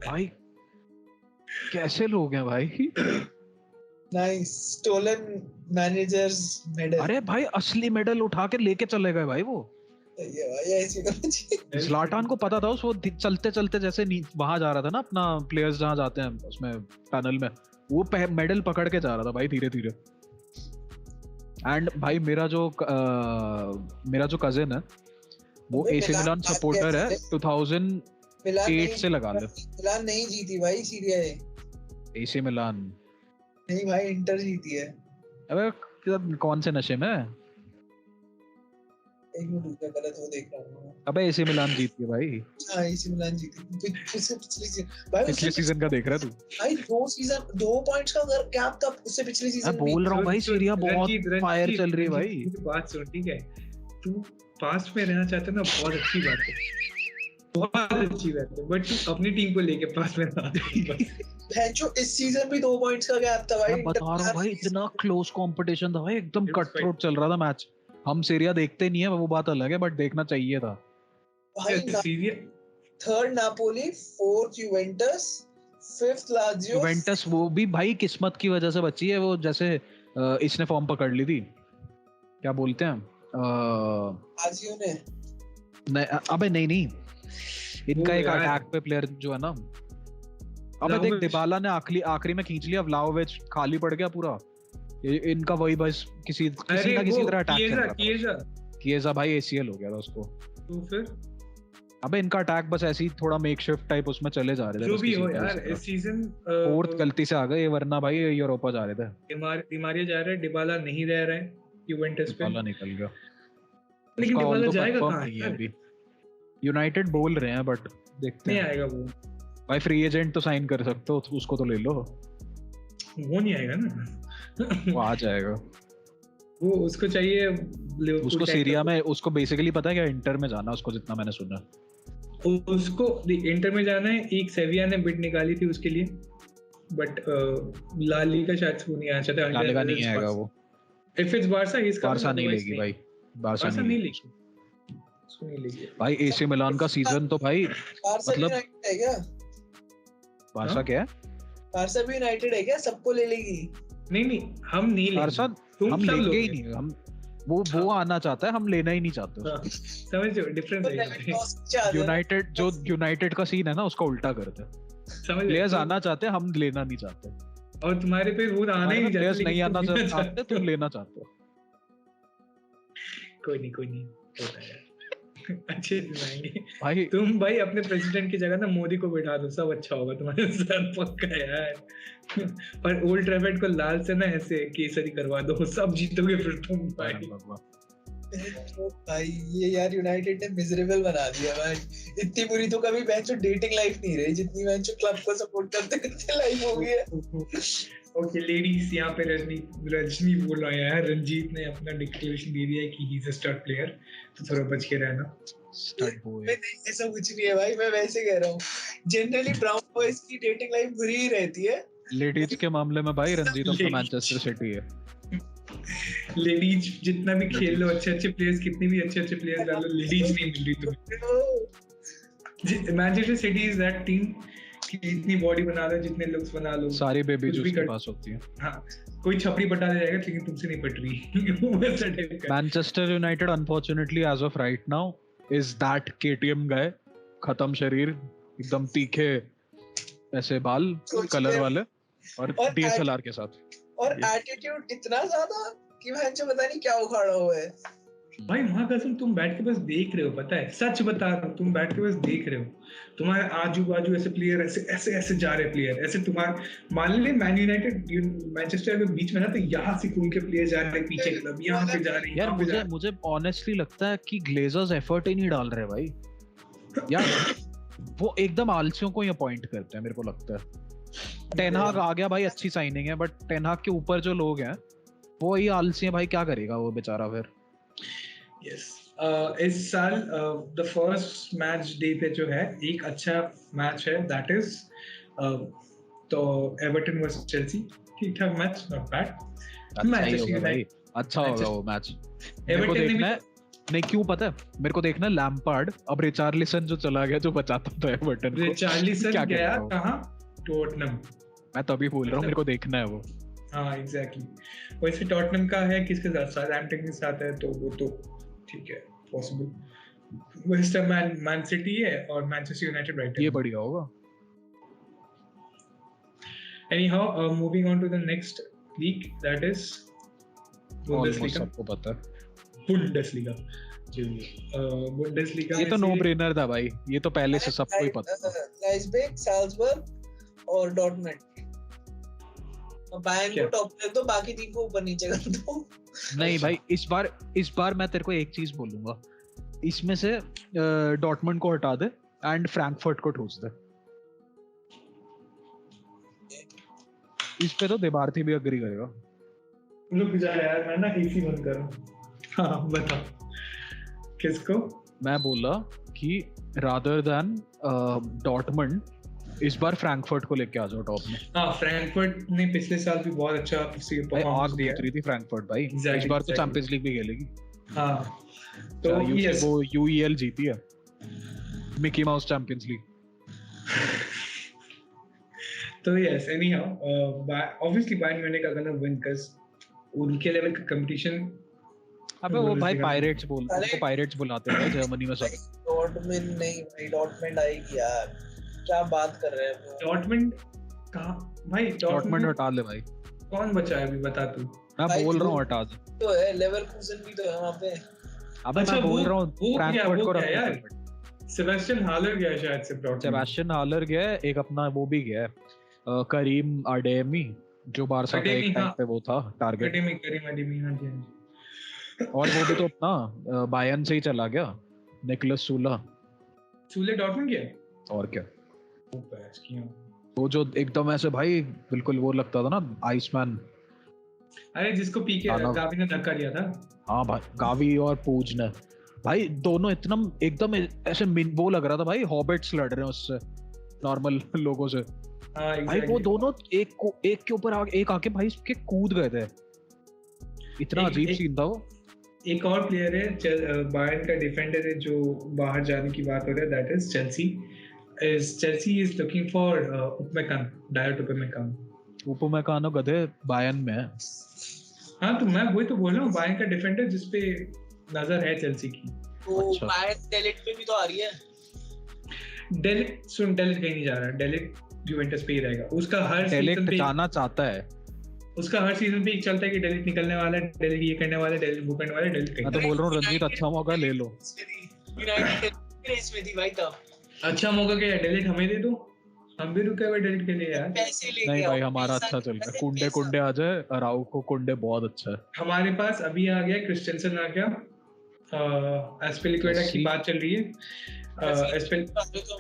भाई कैसे लोग हैं भाई। Nice, stolen managers medal. अरे भाई असली मेडल उठा के लेके चले गए भाई वो। ये भाई ऐसे करना चाहिए। ज़्लाटान को पता था, वो चलते चलते जैसे वहां जा रहा था ना अपना प्लेयर्स जहां जाते हैं उसमें टनल में, वो मेडल पकड़ के जा रहा था भाई धीरे धीरे। एंड भाई मेरा जो कजिन है वो एसी मिलान सपोर्टर है, 2008 से लगा ले। मिलान नहीं जीती भाई सीरिया, एसी मिलान नहीं भाई इंटर जीती है। अबे कौन से नशे में? एक मिनट रुक जा, गलत वो देख रहा हूं। अबे एसी मिलान जीती है भाई। हां एसी मिलान जीती, पिछले सीजन का देख रहा तू भाई? 2 पॉइंट्स का गैप था उससे पिछले सीजन। मैं बोल रहा हूं भाई सीरिया बहुत फायर चल रही है भाई। बात सुन, ठीक है, तू पास्ट में रहना चाहता है ना, बहुत अच्छी बात है, बहुत अच्छी बात है, बट तू अपनी टीम को लेके पास में रहा। भेंचो इस सीजन भी 2 पॉइंट्स का गैप था भाई। मैं बता रहा हूं भाई इतना क्लोज कंपटीशन था भाई, एकदम कट थ्रोट चल रहा था मैच। हम सीरिया देखते नहीं है वो बात अलग है, बट देखना चाहिए था भाई। Syria 3rd Napoli, 4th Juventus, 5th Lazio. Juventus वो भी भाई किस्मत की वजह से बची है, वो जैसे इसने फॉर्म पकड़ ली थी, क्या बोलते हैं लाजियो ने। नहीं अबे नहीं, इनका एक अटैक पे प्लेयर जो है ना, अबे देख डिबाला ने आखिरी में खींच लिया, व्लाहोविच खाली पड़ गया पूरा। इनका वही बस किसी ना किसी तरह अटैक कर रहा था। किएजा भाई एसीएल हो गया था उसको, तो फिर अबे इनका अटैक बस ऐसे ही थोड़ा मेकशिफ्ट टाइप उसमें चले जा रहे थे। जो भी हो यार, इस सीजन 4th गलती से आ गए, वरना भाई यूरोपा जा रहे थे। डिमारिया जा रहा है, डिबाला नहीं रह रहा है यूवेंटस पे, डिबाला निकल गया। लेकिन डिबाला जाएगा कहां है अभी? यूनाइटेड बोल रहे हैं बट देखते हैं। नहीं आएगा वो भाई, फ्री एजेंट तो साइन कर सकते हो, उसको तो ले लो। वो नहीं आएगा ना। वो आ जाएगा, वो उसको चाहिए उसको सीरिया में, उसको बेसिकली पता है क्या, इंटर में जाना उसको, जितना मैंने सुना। उसको इंटर में जाना है। एक सेविया ने बिड निकाली थी उसके लिए, बट ला लीगा शायद वो नहीं आ चाहता। ला लीगा नहीं आएगा वो। इफ इट्स बारसा, इसका बारसा नहीं लेगी भाई, बारसा नहीं लेगी भाई। एसी मिलान का सीजन तो भाई मतलब है क्या? बारसा क्या है? बारसा भी यूनाइटेड है क्या? सबको ले लेगी? नहीं हम नहीं लेंगे, बारसा हम लेंगे ही नहीं। हम वो आना चाहता है, हम लेना ही नहीं चाहते। समझो डिफरेंस है। यूनाइटेड का सीन है ना, उसका उल्टा करते हैं। प्लेयर्स आना चाहते हैं, हम लेना नहीं चाहते। और तुम्हारे पे वो आना ही नहीं, प्लेयर्स नहीं आना चाहते, तुम लेना चाहते हो। कोई नहीं होता है। अच्छे दिलाएंगे भाई। तुम भाई अपने प्रेसिडेंट की जगह ना मोदी को बैठा दो, सब अच्छा होगा तुम्हारे साथ, पक्का यार। और ओल्ड ट्रैफर्ड को लाल से ना ऐसे केसरी करवा दो, सब जीतोगे फिर तुम भाई। भाई ये यार यूनाइटेड ने मिजरेबल बना दिया भाई। इतनी बुरी तो कभी बेंचो डेटिंग लाइफ नहीं रही जितनी बेंचो क्लब को सपोर्ट करते करते लाइफ हो गई है। ओके लेडीज, यहाँ पे रजनी बोल रहा है यार, रंजीत ने अपना डिक्लेरेशन दे दिया है कि he is a stud player, तो थोड़ा बच के रहना। Stud boy. ऐसा कुछ नहीं है भाई, मैं वैसे कह रहा हूँ, जनरली ब्राउन बॉयज की डेटिंग लाइफ बुरी ही रहती है। लेडीज के मामले में भाई रंजीत अपना मैनचेस्टर सिटी है। लेडीज जितना भी खेल लो, अच्छे प्लेयर्स, कितने भी अच्छे प्लेयर्स डालो, लेडीज नहीं मिल रही तुम्हें। Manchester city is that team कि जितनी बॉडी बना लो, जितने लुक्स बना लो, सारी बेबी जो उसके पास होती है। हाँ, कोई छपरी पटा दे जाएगा लेकिन तुमसे नहीं पट रही। Manchester United unfortunately as of right now is that KTM guy, खत्म शरीर, एकदम तीखे ऐसे बाल कलर वाले और डीएसएलआर के साथ, और एटीट्यूड इतना ज्यादा कि भैंचो पता नहीं क्या उखाड़ा हुआ है भाई। वहां कसम तुम बैठ के बस देख रहे हो, पता है, सच बता रहा हूँ, तुम बैठ के बस देख रहे हो, तुम्हारे आजू बाजू ऐसे प्लेयर ऐसे जा रहे प्लेयर, ऐसे तुम्हारे मान ले मैन यूनाइटेड मैनचेस्टर के बीच में ना, तो यहाँ से घूम के प्लेयर जा रहे पीछे क्लब, यहाँ पे जा रहे यार। मुझे ऑनेस्टली लगता है कि ग्लेजर्स एफर्ट ही नहीं डाल रहे भाई यार, वो एकदम आलसियों को ही अपॉइंट करते हैं, मेरे को लगता है। टेन हाग आ गया भाई, अच्छी साइनिंग है, बट टेन हाग के ऊपर जो लोग हैं वो ही आलसी हैं भाई, क्या करेगा वो बेचारा फिर। यस, इस साल द फर्स्ट मैच डे पे जो है एक अच्छा मैच है, दैट इज तो एवर्टन वर्सेस चेल्सी, ठीक ठाक मैच, नॉट बैड मैच, अच्छा होगा वो मैच। मेरे को एवर्टन देखना है, नहीं क्यों पता है मेरे को देखना है, लैम्पार्ड अब रिचार्लिसन जो चला गया, जो बचाता था एवर्टन को, रिचार्लिसन गया कहां, टॉटनहम, मैं तभी बोल रहा हूँ मेरे को देखना है वो। हाँ एग्जैक्टली, वैसे टॉटनहम का है किसके साथ, साउथहैम्पटन के साथ है, तो वो तो ठीक है, possible. West Ham Man City है और मैनचेस्टर यूनाइटेड ब्राइटन, ये बढ़िया होगा। Anyhow moving on to the next league, that is Bundesliga. सबको पता है बुंडेसलीगा, बुंडेसलीगा ये तो नो ब्रेनर था भाई, ये तो पहले से सबको ही पता था। लाइप्जिग, साल्जबर्ग और डॉर्टमुंड, बायर्न को टॉप रख दो, बाकी तीन को ऊपर नीचे कर दो। नहीं भाई, इस बार मैं तेरे को एक चीज बोलूंगा, इसमें से डॉर्टमुंड को हटा दे एंड फ्रैंकफर्ट को ठूस दे। इस पे तो देबार्थी भी एग्री करेगा। रुक जा यार, मैं ना एसी बंद करूं। हाँ बता किसको। मैं बोला कि रादर देन डॉर्टमुंड इस बार फ्रैंकफर्ट को लेके आ जाओ टॉप में। हाँ, फ्रैंकफर्ट ने पिछले साल भी बहुत अच्छा परफॉर्मेंस दिया थी फ्रैंकफर्ट भाई, इस बार तो चैंपियंस लीग भी खेलेगी। हाँ तो यस, वो यूईएल जीती है, मिकी माउस चैंपियंस लीग। तो yes, anyhow obviously Bayern Munich are gonna win cuz उनके लेवल का कंपटीशन। अबे वो भाई पायरेट्स बोलते हैं, पायरेट्स बुलाते हैं जर्मनी में सब। डॉर्टमुंड नहीं भाई, डॉर्टमुंड आएगी यार, क्या बात कर रहे हैं। डॉर्टमुंड कहां भाई, डॉर्टमुंड हटा ले भाई, कौन बचा है अभी बता तू। मैं बोल रहा हूं हटा दे, तो है लेवरकुसन भी तो है वहां पे। अबे मैं बोल रहा हूं फ्रैंकफर्ट को रखो यार। सेबेस्टियन हालर गया शायद से डॉर्टमुंड, सेबेस्टियन हालर गया, एक अपना वो भी गया करीम अडेमी, जो बारसा का एक टाइम पे वो था टारगेट। करीम अडेमी, हां जी। और वो भी तो अपना बायर्न से ही चला गया, निकोलस सूले डॉर्टमुंड गया। और क्या, वो जो एकदम ऐसे भाई बिल्कुल वो लगता था ना आइसमैन। अरे जिसको पीके गावी ने धक्का दिया था। हाँ भाई, गावी और पूज ने भाई दोनों इतना एकदम ऐसे वो लग रहा था भाई हॉबिट्स लड़ रहे हैं उससे, नॉर्मल लोगों से। भाई वो दोनों एक के ऊपर एक आके भाई इसके कूद गए थे, इतना अजीब सीन था वो। एक और प्लेयर है बायर्न का डिफेंडर है जो बाहर जाने की बात हो रहा है, that is Chelsea is looking for Upamecano, Dayot Upamecano। Upamecano गधे बायर्न में है। हाँ तो मैं वही तो बोल रहा हूँ, बायर्न का डिफेंडर जिसपे नजर है चेल्सी की। तो बायर्न डेलिट पे भी तो आ रही है। डेलिट कहीं नहीं जा रहा, डेलिट यूवेंटस पे ही रहेगा। उसका हर सीजन पे जाना चाहता है, उसका हर सीजन पे एक चलता है कि डेलिट निकलने वाला है, डेलिट ये करने वाला है, डेलिट वो करने वाला है, डेलिट कहीं। मैं तो बोल रहा हूँ रंजीत अच्छा मौका ले लो। यूनाइटेड रेस में थी भाई तब। अच्छा मौका क्या है, डेलिट हमें दे दो, हम भी रुके हुए डेलिट के लिए यार। पैसे लेके नहीं भाई हमारा अच्छा चल रहा है, कुंडे आ जाए, अराउ को कुंडे बहुत अच्छा है हमारे पास। अभी आ गया क्रिस्टेंसन, आ गया एस्पिलिक्वेटा की बात चल रही है।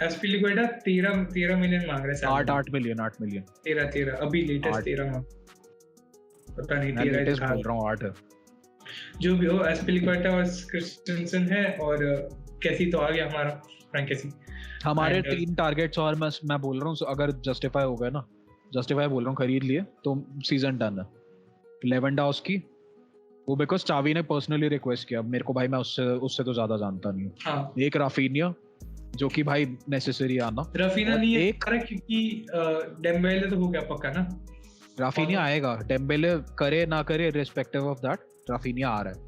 एस्पिलिक्वेटा 13 मिलियन मांग रहे हैं, 8 मिलियन 13 अभी लेटेस्ट 13 मांग। पता नहीं मैं तेरा लेटेस्ट इतिहास बोल रहा हूँ 8 है। जो भी हो। एस्पिलिक्वाटा और क्रिस्टेंसन है और कैसी तो आ गया हमारा फ्रैंक कैसी। हमारे And, 3 टारगेट्स और मैं बोल रहा हूँ अगर जस्टिफाई हो गए ना, जस्टिफाई बोल रहा हूँ खरीद लिए तो सीजन डन है। लेवेंडोव्स्की वो बिकॉज चावी ने पर्सनली रिक्वेस्ट किया मेरे को भाई, मैं उससे तो ज्यादा जानता नहीं हूँ। हाँ एक राफिनिया जो कि भाई नेसेसरी आना, रफीना और नहीं है एक क्योंकि डेम्बेले तो हो गया पक्का ना। राफिनिया आएगा, डेम्बेले करे ना करे रिस्पेक्टिव ऑफ दैट राफिनिया आ रहा है,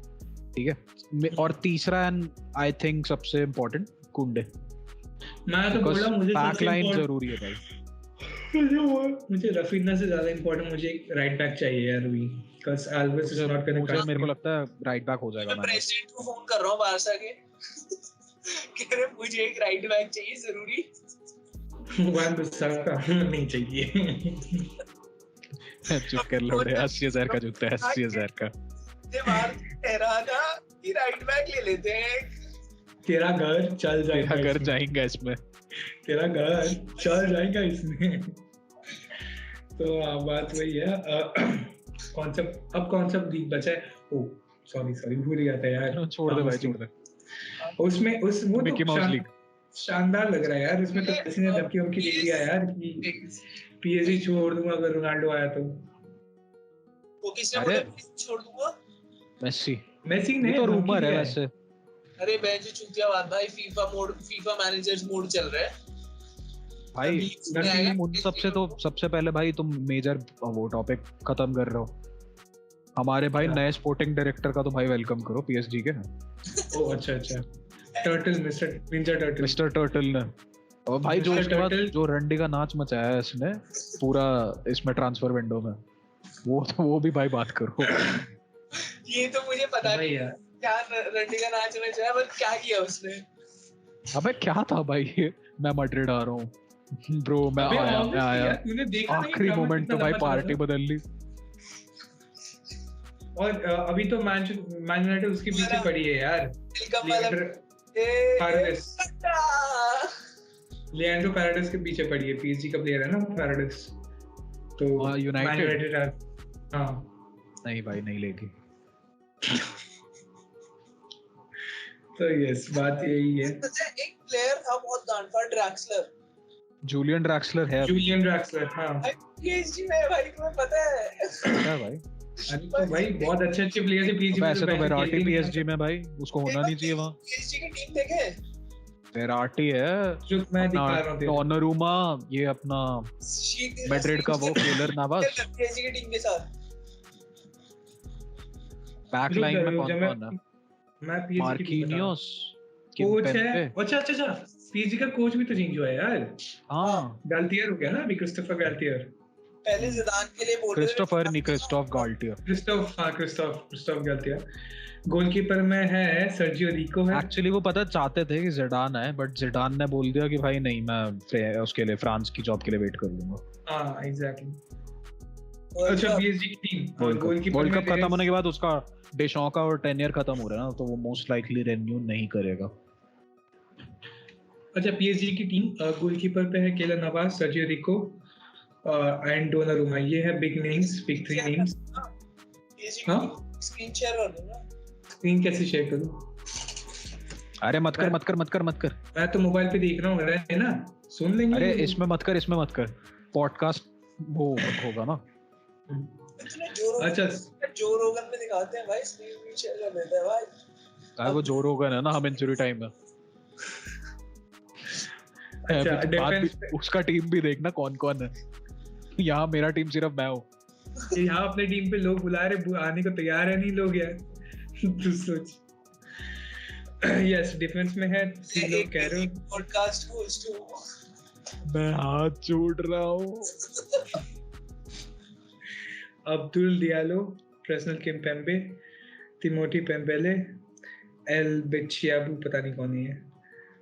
ठीक है। और तीसरा एंड आई थिंक सबसे इम्पोर्टेंट कुंडे, मैं तो बोला मुझे बैक सबसे लाइन important- जरूरी है भाई। मुझे रफीना से ज्यादा इम्पोर्टेंट मुझे एक राइट बैक चाहिए यार अभी, because Alves is not gonna मुझे मेरे को लगता है राइट बैक हो जाएगा। मैं प्रेसिडेंट को फोन कर रहा हूँ बारसा के कह रहे मुझे एक राइट बैक चाहिए जरूरी। वन बिसाका नहीं चाहिए। चुप कर लो रे, 80,000 का जूता है, 80,000 का। ये बार कह रहा था कि राइट बैक ले लेते हैं। तेरा घर चल जाएगा, तेरा घर इसमें। जाएगा इसमें, तेरा घर चल जाएगा इसमें। तो बात वही है। कॉन्सेप्ट अब कॉन्सेप्ट लीग बचा है। ओ सॉरी भूल गया था यार। छोड़ दे भाई, छोड़ दे। उसमें उस वो मिकी तो माउस लीग शानदार लग रहा है यार। उसमें तो किसी ने धमकी वमकी दे दिया यार कि पीएसजी छोड़ दूंगा अगर रोनाल्डो आया तो। वो किसने अरे बोला छोड़ दूंगा? मेसी मेसी ने ये तो धमकी रूमर है दिया वैसे। अरे बेंच चूतिया बात भाई, फीफा मैनेजर्स मोड चल रहा है भाई। अभी इसमें आएगा, नसीम उन सबसे तो सबसे पहले भाई तुम मेजर वो टॉपिक खत्म कर रहे हो। हमारे भाई नए स्पोर्टिंग डायरेक्टर का तो भाई वेलकम करो पीएसजी के। ओ अच्छा turtle mister Ninja turtle mister turtle ने, और भाई जो Mr. उसके बाद Turtle- जो रंडी का नाच मचाया है इसने पूरा इसमें ट्रांसफर विंडो में, वो भी भाई बात करो। ये तो मुझे पता भाई नहीं यार क्या रंडी का नाच में जाए, बट क्या किया उसने। अबे क्या था भाई, मैं मैड्रिड आ रहा हूँ ब्रो, मैं अबे आया obviously मैं आया यार, तूने देखा नहीं आखिरी ड्रामा मोमेंट कितना पे भाई लंबा चला पार्टी था? बदल ली। और अभी तो मैन यूनाइटेड उसके पीछे पड़ी है यार। वेलकम पैराडिस लिएंड्रो पैराडिस के पीछे पड़ी है। पीएसजी का प्लेयर है ना पैराडिस, तो यूनाइटेड हाँ नहीं भाई नहीं लेगी। तो यस बात यही है। एक प्लेयर था बहुत गांडफा, ड्रैक्सलर, जूलियन ड्रैक्सलर है जूलियन ड्रैक्सलर। हाँ पीएसजी में भाई, तुम्हें पता है? क्या भाई, अरे तो भाई बहुत अच्छे प्लेयर्स है पीएसजी में। वैसे तो वेराटी पीएसजी में भाई, उसको होना नहीं चाहिए वहाँ। पीएसजी की टीम देखे? वेराटी है, जो मैं दिखा रहा हूँ तेरे को। डोनारुमा, ये अपना मैड्रिड का वो केलर नावास। पीएसजी की टीम के साथ बैक लाइन में कौन जब कौन है? मैं पीएसजी मार्किनियोस, कोच है। किम्पेम्पे। अच्छा पीएसजी का कोच भी तो चेंज हुआ है यार। हाँ गाल्टियर हो गया ना अभी, क्रिस्टोफर गाल्टियर। पहले जिदान के लिए बोल रहे थे क्रिस्टोफर नहीं, Christophe Galtier. Christophe Galtier. Goalkeeper में है सर्जियो रिको है। एक्चुअली वो पता चाहते थे कि जिडान आए, बट जिडान ने बोल दिया कि भाई नहीं, मैं उसके लिए फ्रांस की जॉब के लिए वेट कर लूंगा। हाँ एग्जैक्टली। World अच्छा Cup। पीएसजी की टीम वर्ल्ड कप खत्म होने के बाद उसका डेशॉ का और टेन्योर खत्म हो रहा है ना, तो वो मोस्ट लाइकली रिन्यू नहीं करेगा। अच्छा पीएसजी की टीम गोलकीपर पे है Keller Niwas, Sergio RIICO and Donnarumma. ये है big names, big 3 names. PSG हाँ? की स्क्रीन शेयर कर दो ना। स्क्रीन कैसे शेयर करूं? अरे मत कर। मैं तो मोबाइल पे देख रहा हूँ, है ना, सुन लेंगे। अरे इसमें मत कर, पॉडकास्ट वो होगा ना। अच्छा जो रोगन में दिखाते हैं भाई, स्क्रीन शेयर कर देते हैं भाई। वो जो रोगन है ना, हम इंजरी टाइम में। अच्छा बात डिफेंस भी, उसका टीम भी देखना कौन कौन है। यहाँ मेरा टीम सिर्फ मैं हूँ। यहाँ अपने टीम पे लोग बुला रहे, आने को तैयार है नहीं लोग यार। तू सोच। यस डिफेंस में है लोग कह रहे हो। पॉडकास्ट होस्ट हूँ मैं हाथ जोड़ रहा हूँ। Abdul Diallo, Presnel Kimpembe, Timothy पेम्बेले, L बिचियाबू, पता नहीं कौन है,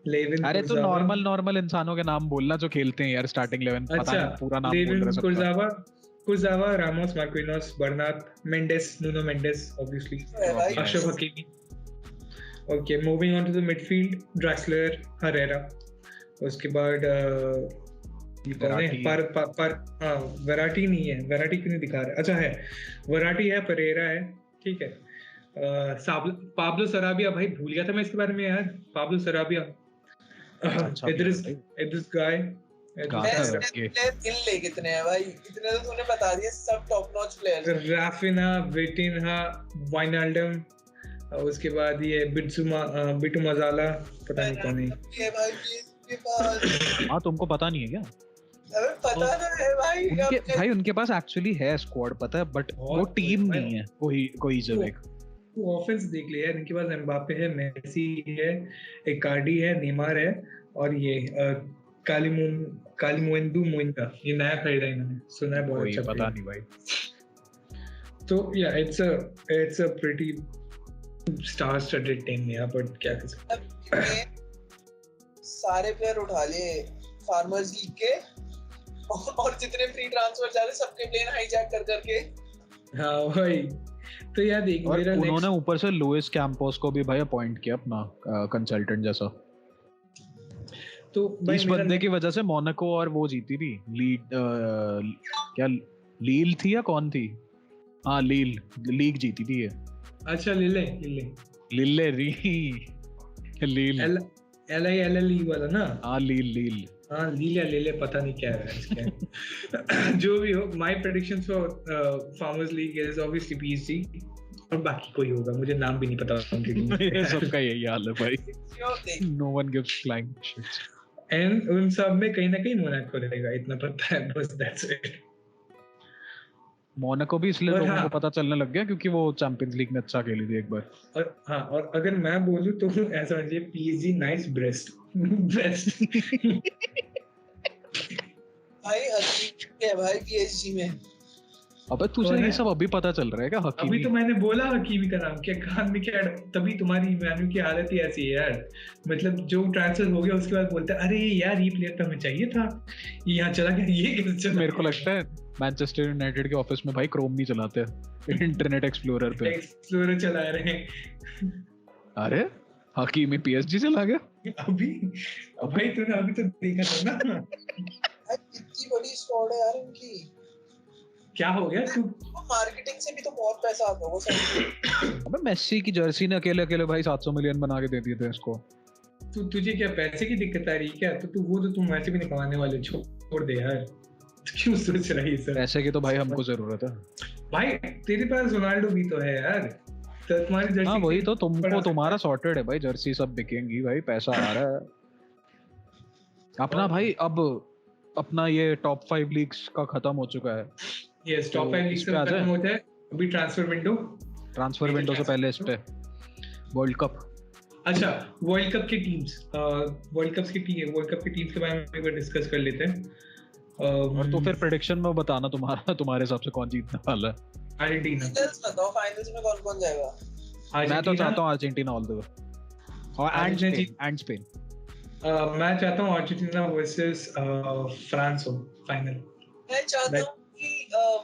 लेविन। अरे तो नॉर्मल इंसानों के नाम बोलना जो खेलते हैं यार स्टार्टिंग 11। पता अच्छा नहीं पूरा नाम बोल लेविन, रहा सबका। Kurzawa, Ramos, Marquinhos, Bernat, Mendes, Nuno Mendes obviously, भाई। Achraf Hakimi. Okay moving on to the midfield, Draxler, Herrera. उसके बाद ये कौन है? पर हाँ, वैराटी नहीं है, वैराटी क्यों नहीं दिखा रहा? अच्छा है, वैराटी है, परेरा है, ठीक है। पाब्लो सराबिया, भाई भूल गया था मैं इसके बारे में यार। पाब्लो सराबिया, अच्छा इद्रिस गाय, गिन ले कितने हैं भाई, इतने तो तूने बता दिए, सब top notch players. Raphinha, Vitinha, वाइनाल्डम, उसके बाद ये बिटू मजाला, पता नहीं कौन है ये भाई के पास। हाँ तुमको पता नहीं है क्या? अबे पता ना है भाई, भाई उनके पास एक्चुअली है स्क्वाड, पता है, बट वो टीम नहीं है कोई एक। वो ऑफेंस देख लिया यार, इनके पास एम्बापे है, मेसी है, इकार्डी है, नेमार है, और ये कालीमुएंदू मोइंदा, ये नया खरीदा इन्होंने, सुना है बहुत अच्छा। पता नहीं भाई। तो yeah it's a pretty star studded team यार, बट क्या कर सकते। सारे प्लेयर उठा लिए फार्मर्स लीग के, और जितने फ्री ट्रांसफर जा रहे सबके प्लेन हाईजैक कर करके। हाँ भाई, तो यार देख, मेरा उन्होंने ऊपर से लुइस कैंपोस को भी भाई अपॉइंट किया अपना कंसल्टेंट जैसा। तो भाई इस बंदे की वजह से मोनाको और वो जीती थी क्या लील थी या कौन थी? हाँ लीग जीती थी ये। अच्छा लील LILLE वाला ना? हाँ लील हाँ लील पता नहीं क्या है इसका। जो भी हो, my predictions for farmers league is obviously PSG, और बाकी कोई होगा, मुझे नाम भी नहीं पता उनके टीम। ये सबका यही हाल है भाई, no one gives flying shits. And उन सब में कहीं ना कहीं मोनाको रहेगा, इतना पता है बस, दैट्स इट। मोनाको भी इसलिए लोगों को पता चलने लग गया क्योंकि वो चैंपियंस लीग में अच्छा खेली थी एक बार। और हाँ, और अगर मैं बोलूं तो ऐसा समझिए, PSG नाइस ब्रेस्ट भाई हकीम है भाई PSG में। अबे तुझे ये सब अभी पता चल रहा है क्या? हकीमी अभी तो मैंने बोला हकीमी का नाम, क्या कान में क्या, तभी तुम्हारी इमानु की हालत ही ऐसी है यार। मतलब जो ट्रांसफर हो गया उसके बाद बोलते हैं अरे यार ये प्लेयर तो हमें चाहिए था, ये यहाँ चला गया, ये कैसे चला? मेरे को लगता है मैनचेस्टर यूनाइटेड के ऑफिस में भाई क्रोम नहीं चलाते, इंटरनेट एक्सप्लोरर पे एक्सप्लोरर चला रहे हैं। अरे हकीमी PSG चला गया अभी भाई तूने अभी तो देखा था ना। कितनी बड़ी स्क्वाड है यार इनकी। क्या हो गया? तू मार्केटिंग से भी तो बहुत पैसा आता होगा सब। अबे मेसी की जर्सी ने अकेले भाई 700 मिलियन बना के दे दिए थे इसको। तुझे क्या पैसे की दिक्कत आ रही है क्या? तो तुम वैसे भी नहीं कमाने वाले, छोड़ दे यार, क्यों सोच रही है सर? पैसे की तो भाई हमको जरूरत है भाई, तेरे पास रोनाल्डो भी तो है यार, तो तुम्हारी जर्सी। हाँ वही तो, तुमको तुम्हारा सॉर्टेड है भाई, जर्सी सब बिकेंगी भाई, पैसा आ रहा है अपना भाई। अब अपना ये टॉप 5 लीग्स का खत्म हो चुका है। यस, टॉप 5 लीग्स का खत्म होता है अभी। ट्रांसफर विंडो से पहले इस पे वर्ल्ड कप। अच्छा, वर्ल्ड कप की टीम्स के बारे में एक बार डिस्कस कर लेते हैं। और तो फिर प्रेडिक्शन में बताना तुम्हारे हिसाब से कौन जीतने वाला है। अर्जेंटीना। बताओ फाइनल्स में कौन जाएगा? मैं तो चाहता हूँ अर्जेंटीना ऑल द वे, और एंड स्पेन। मैं चाहता हूँ अर्जेंटीना वर्सेस फ्रांस हो फाइनल। मैं चाहता हूँ कि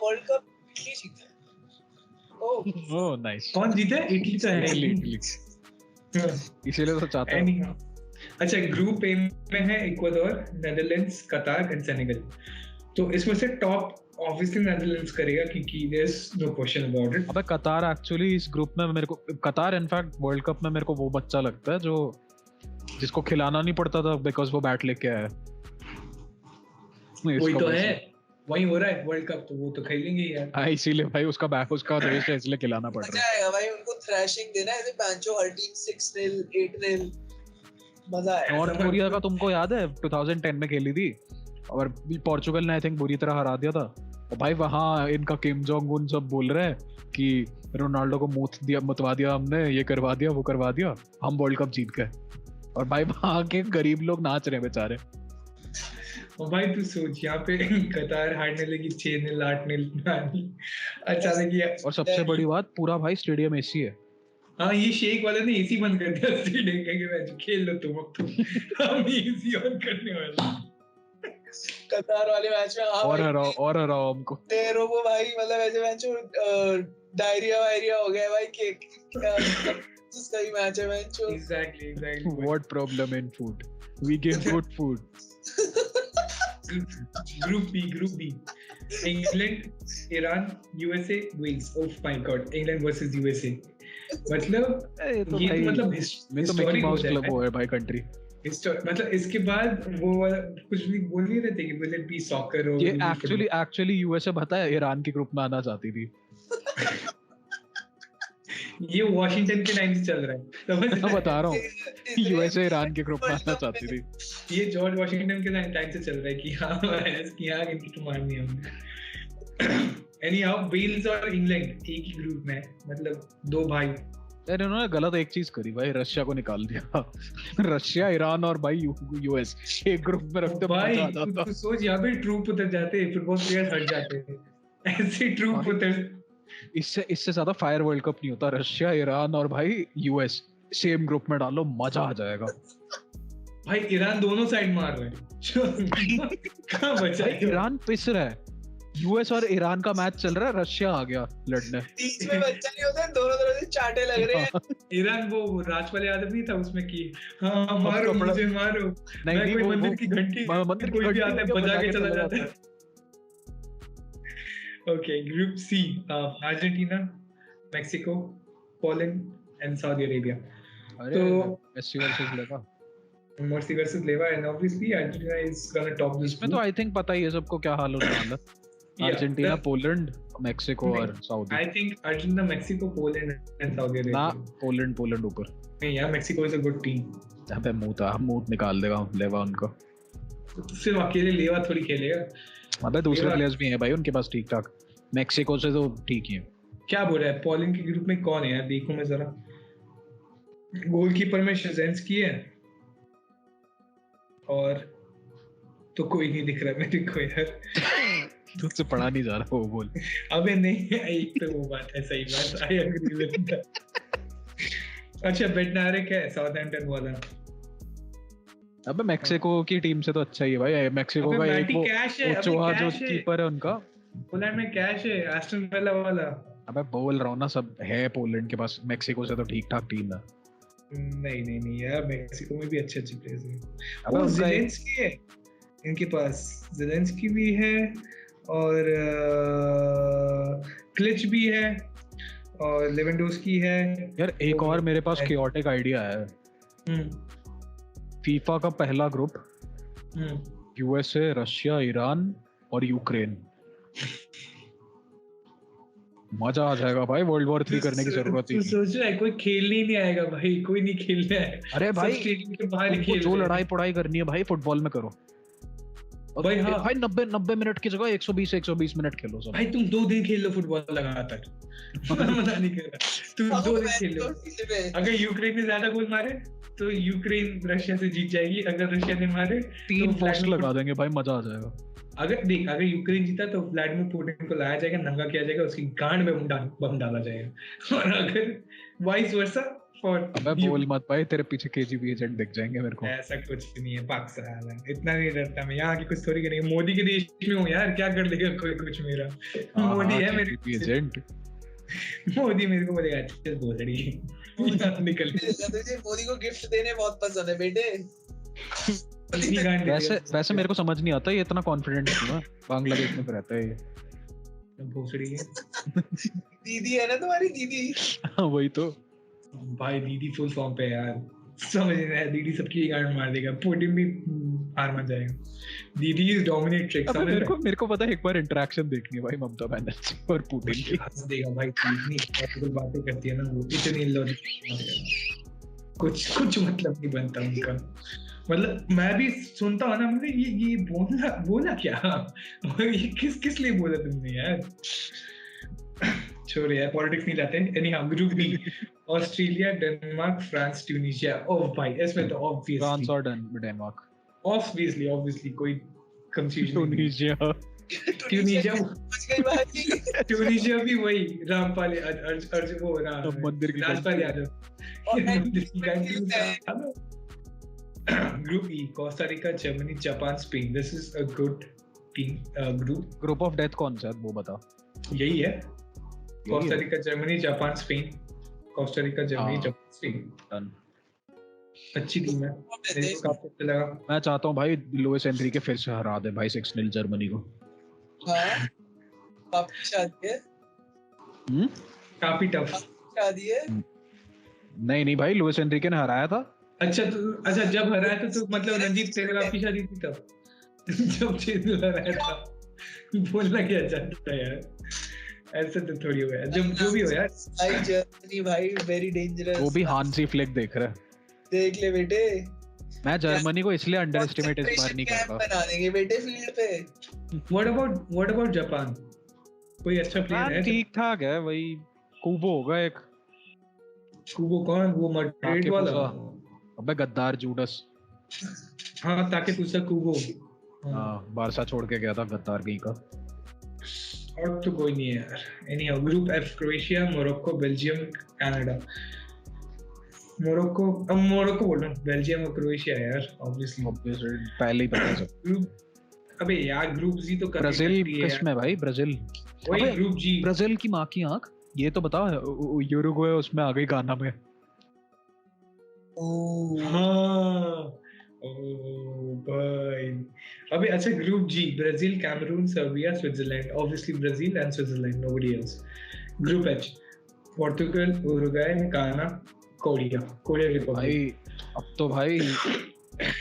वर्ल्ड कप इटली जीते। Oh nice. कौन जीते? इटली तो है, इटली इसीलिए तो चाहता हूँ। अच्छा, ग्रुप ए में है Ecuador, Netherlands, Qatar and Senegal. तो इसमें से टॉप ऑब्वियसली नेदरलैंड्स करेगा क्योंकि there is no question about it. अबे कतार एक्चुअली इस ग्रुप में मेरे को, कतार इनफैक्ट वर्ल्ड कप में मेरे को वो बच्चा लगता है जो जिसको खिलाना नहीं पड़ता था बिकॉज़ वो बैट लेके आया। वही तो है, वही हो रहा है वर्ल्ड कप, तो वो तो खेलेंगे यार। हां इसीलिए भाई उसका रेस है, इसलिए खिलाना पड़ रहा है। मजा आएगा भाई, उनको थ्रैशिंग देना है, ऐसे पैंचो हर टीम 6-0 8-0 मजा आएगा। नॉर्थ कोरिया का तुमको याद है 2010 में खेली थी और पोर्चुगल ने आई थिंक बुरी तरह हरा दिया था। और भाई वहाँ इनका किम जोंग उन सब बोल रहे हैं कि रोनाल्डो को मुतवा दिया हमने, ये करवा दिया वो करवा दिया, हम वर्ल्ड कप जीत गए। और भाई वहाँ के गरीब लोग नाच रहे बेचारे। और भाई तू सोच, यहाँ पे कतार हारने लगी 6-0 8-0 अचानक ये। और सबसे बड़ी बात, पूरा भाई स्टेडियम एसी है। हाँ, ये शेख वाले ने एसी बंद कर दिया स्टेडियम के मैच, खेल लो तुम अब, तुम हम एसी ऑन करने वाले कतार वाले मैच में। हाँ और हराओ हमको तेरो को भाई, मतलब ऐसे मैच डायरिया हो गया भाई, केक जिसका भी मैच है match. Exactly what problem in food, we give good food. Group B. England, Iran, USA, Wales. Oh my God, England versus USA. मतलब ये तो ये भाई तो मतलब मैं तो मिकी माउस क्लब हो है भाई कंट्री। मतलब इसके बाद वो वाला कुछ भी बोल नहीं रहे थे कि will it be soccer or ये will it be football? Actually USA पता है ईरान के ग्रुप में आना चाहती थी। ये वॉशिंगटन के टाइम से चल रहा है समझ मैं रहे बता रहा हूँ इसराइल यूएसए की ईरान के ग्रुप में वर्ल्ड आना कप चाहती में थी। ये जॉर्ज वॉशिंगटन के टाइम से चल रहा है कि हाँ इनकी तो मारनी है हमने। Anyhow, वेल्स और इंग्लैंड एक ही ग्रुप में है, मतलब दो भाई। यार इन्होंने गलत एक चीज करी भाई, रशिया को निकाल दिया। रशिया, ईरान और भाई यूएस एक ग्रुप में रखते भाई मजा आ जाता। तू सोच यहाँ पे ट्रूप उतर जाते, फुटबॉल प्लेयर हट जाते, ऐसे ट्रूप भाई, उतर। इससे ज्यादा फायर वर्ल्ड कप नहीं होता। रशिया, ईरान और भाई यूएस सेम ग्रुप में डालो, मजा आ जाएगा। भाई ईरान दोनों साइड मार रहे हैं। कहाँ बचा भाई है? ईरान पिस रहा है, यूएस और ईरान का मैच चल रहा है, रशिया आ गया लड़ने। बीच में बच्चा नहीं होता, दोनों तरफ से चांटे लग रहे हैं। ईरान वो राजपाल यादव नहीं था उसमें की हाँ मारो कपड़ा- मुझे मारो, नहीं मैं नहीं कोई वो मंदिर की घंटी मंदिर की कोई भी घंटी आता है को बजा के चला जाता है। Okay, group C, Argentina, Mexico, Poland and Saudi Arabia. अरे तो- मेसी वर्सेस लेगा Messi versus Leva, and obviously Argentina is gonna top this इसमें तो आई थिंक पता ही है सबको क्या हाल होने वाला है। Yeah, Argentina, the- Poland, Mexico नहीं, और Saudi. I think Argentina, Mexico, Poland and Saudi ना Arabia. पोलैंड ऊपर। नहीं यार, Mexico is a good team. अबे मुंह निकाल देगा लेवा उनको। सिर्फ अकेले लेवा थोड़ी खेलेगा। अबे दूसरे लेवा- प्लेयर्स भी हैं भाई उनके पास ठीक ठाक। मेक्सिको से तो ठीक ही है। क्या बोल रहा है? पोलैंड के ग्रुप में कौन है यार? देखो मैं जरा। गोलकीपर में शेजेंस्की है और तो कोई नहीं दिख रहा मेरे को यार। तुझसे पढ़ा नहीं जा रहा वो बोल। अबे नहीं, एक तो वो बात है, सही बात, आई एग्री विद दैट। अच्छा, बेडनारेक है साउथहैम्पटन वाला। अबे मेक्सिको की टीम से तो अच्छा ही है भाई। मेक्सिको अबे का एक मैटी वो कैश है, अबे ओचोआ जो कैश है। कीपर है उनका। पोलैंड में कैश है, एस्टन विला वाला। अबे बोल रहा हूँ ना, सब है पोलैंड के पास। मेक्सिको से तो ठीक ठाक टीम है। नहीं यार, मेक्सिको में भी अच्छे प्लेयर्स हैं। अबे वो उनका ज़ेलेंस्की है इनके पास, ज़ेलेंस्की भी है और क्लिच भी है और लेवेंडोस्की है। यार एक और मेरे पास केओटिक आइडिया है। फीफा का पहला ग्रुप, यूएसए, रशिया, ईरान और यूक्रेन। मजा आ जाएगा भाई। वर्ल्ड वॉर 3 करने की जरूरत ही तू नहीं। सोच रहा है कोई खेलने ही नहीं आएगा भाई, कोई नहीं खेलना है। अरे भाई सब स्टेडियम के बाहर ही उनको खेल जो रहे हैं। लड़ाई पढ़ाई करनी है भाई फुटबॉल में करो। और भाई हाँ। भाई 90 मिनट की जगह 120 मिनट खेलो सब। भाई तुम 2 दिन खेल लो फुटबॉल लगातार। मैं मना नहीं कर रहा, तुम 2 दिन खेल लो। अगर यूक्रेन ने ज्यादा गोल मारे तो यूक्रेन रशिया से जीत जाएगी, अगर रशिया ने मारे 3 तो पोस्ट व्लादिमीर- लगा देंगे भाई, मजा आ जाएगा। अगर यूक्रेन जीता तो व्लादिमीर पुतिन को लाया जाएगा, नंगा किया जाएगा, उसकी गांड में बम डाला जाएगा। और अगर वाइस वर्सा फॉर अबे बोल मत भाई, तेरे पीछे केजीबी एजेंट दिख जाएंगे मेरे को। ऐसा कुछ नहीं है, पाकिस्तान है, इतना नहीं डरता मैं। यहाँ की कुछ थोड़ी करेंगे, मोदी के देश में हूँ यार, क्या कर लेगा कोई कुछ मेरा। मोदी है मेरे केजीबी एजेंट। मोदी मेरे को बोलेगा चल बोलड़ी निकल। तुझे मोदी को गिफ्ट देने बहुत पसंद है बेटे। इतनी गांड दे दिया। वैसे मेरे को समझ नहीं आता ये इतना कॉन्फिडेंट क्यों है। बांग्लादेश में तो रहता है ये। भोसड़ी है दीदी है ना तुम्हारी दीदी। हाँ, वही तो। भाई, दीदी फुल फॉर्म पे है यार, समझ नहीं आया। दीदी सबकी गांड मार देगा, पुतिन भी हार मान जाएगा। दीदी इज डोमिनेट्रिक्स, अबे समझ रहे हो? मेरे को पता है, एक बार इंटरेक्शन देखनी है भाई ममता बनर्जी और पुतिन की। हंस देगा भाई, इतनी पॉसिबल बातें करती है ना वो, इतनी लॉजिक, कुछ मतलब नहीं बनता उनका। मतलब मैं भी सुनता हूँ ना, मतलब ये बोला क्या ये किस लिए बोला तुमने यार। छोड़ यार, पॉलिटिक्स नहीं लाते। Anyhow, group B, Australia, Denmark, France, Tunisia. Oh भाई, इसमें तो फ्रांस और डेनमार्क। ऑब्वियसली कोई कंफ्यूजन नहीं। ट्यूनीशिया ट्यूनीशिया भी वही रामपाल वो मंदिर की राजपाल यादव। और मंदिर की घंटी। Group E, Costa Rica, Germany, Japan, Spain. This is a good team group. Group of death कौन सा है वो बता। यही है, Costa Rica, Germany, Japan, Spain. Costa Rica, Germany, हाँ। Japan, Spain. Done. अच्छी टीम है, मेरे को काफी अच्छा लगा। मैं चाहता हूँ भाई लुइस एनरिके फिर से हरा दे भाई 6-0 जर्मनी को। हाँ काफी शादी है, काफी टफ शादी है। नहीं भाई लुइस एनरिके ने हराया था। अच्छा जब हराया था तो मतलब रंजीत तेरे बाप की शादी थी तब जब चीज हराया था, बोलना क्या चाहता है यार, ऐसा तो थोड़ी हो गया। जब जो भी हो यार भाई जर्मनी भाई वेरी डेंजरस। वो भी हांसी फ्लिक देख रहा है, देख ले बेटे। मैं जर्मनी को इसलिए अंडर एस्टिमेट इस बार नहीं करता। बना देंगे बेटे फील्ड पे। व्हाट अबाउट जापान, कोई अच्छा प्लेयर है? ठीक ठाक है, वही कुबो होगा एक। कुबो कौन? वो मैड्रिड वाला? अबे गद्दार जूडस। हाँ ताकि दूसरा कुबो। हाँ बारसा छोड़ के गया था गद्दार कहीं का। और तो कोई नहीं है यार। Anyhow group F Croatia, Morocco, Belgium, Canada. Morocco बोल रहा हूँ, बेल्जियम और क्रोएशिया यार ऑब्वियसली पहले ही पता है ग्रुप। अबे यार ग्रुप जी तो ब्राजील किसमें भाई? ब्राजील वही ग्रुप जी। ब्राजील की माँ की आंख, ये तो बता यूरुग्वे उसमें आ गई गाना में। हाँ भाई। अबे अच्छा group G, Brazil, Cameroon, Serbia, Switzerland. Obviously Brazil and Switzerland, nobody else. Group H, Portugal, Uruguay, Ghana, Korea Republic. भाई अब तो भाई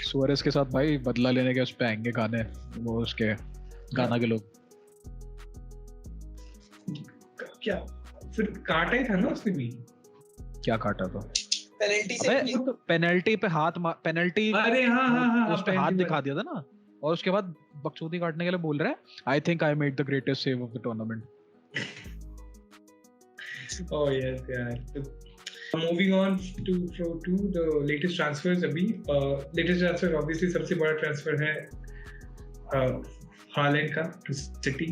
सुआरेस के साथ भाई बदला लेने के उस पे आएंगे गाने, वो उसके गाना के लोग। क्या फिर काटा ही था ना उसने भी? क्या काटा था? पेनल्टी पे हाथ, पेनल्टी। अरे हाँ उस पे हाथ दिखा दिया था ना, और उसके बाद बकचोदी काटने के लिए बोल रहा है I think I made the greatest save of the tournament. Oh yes यार। Moving on to the latest transfers अभी। latest transfer obviously सबसे बड़ा transfer है हालैंड का to City,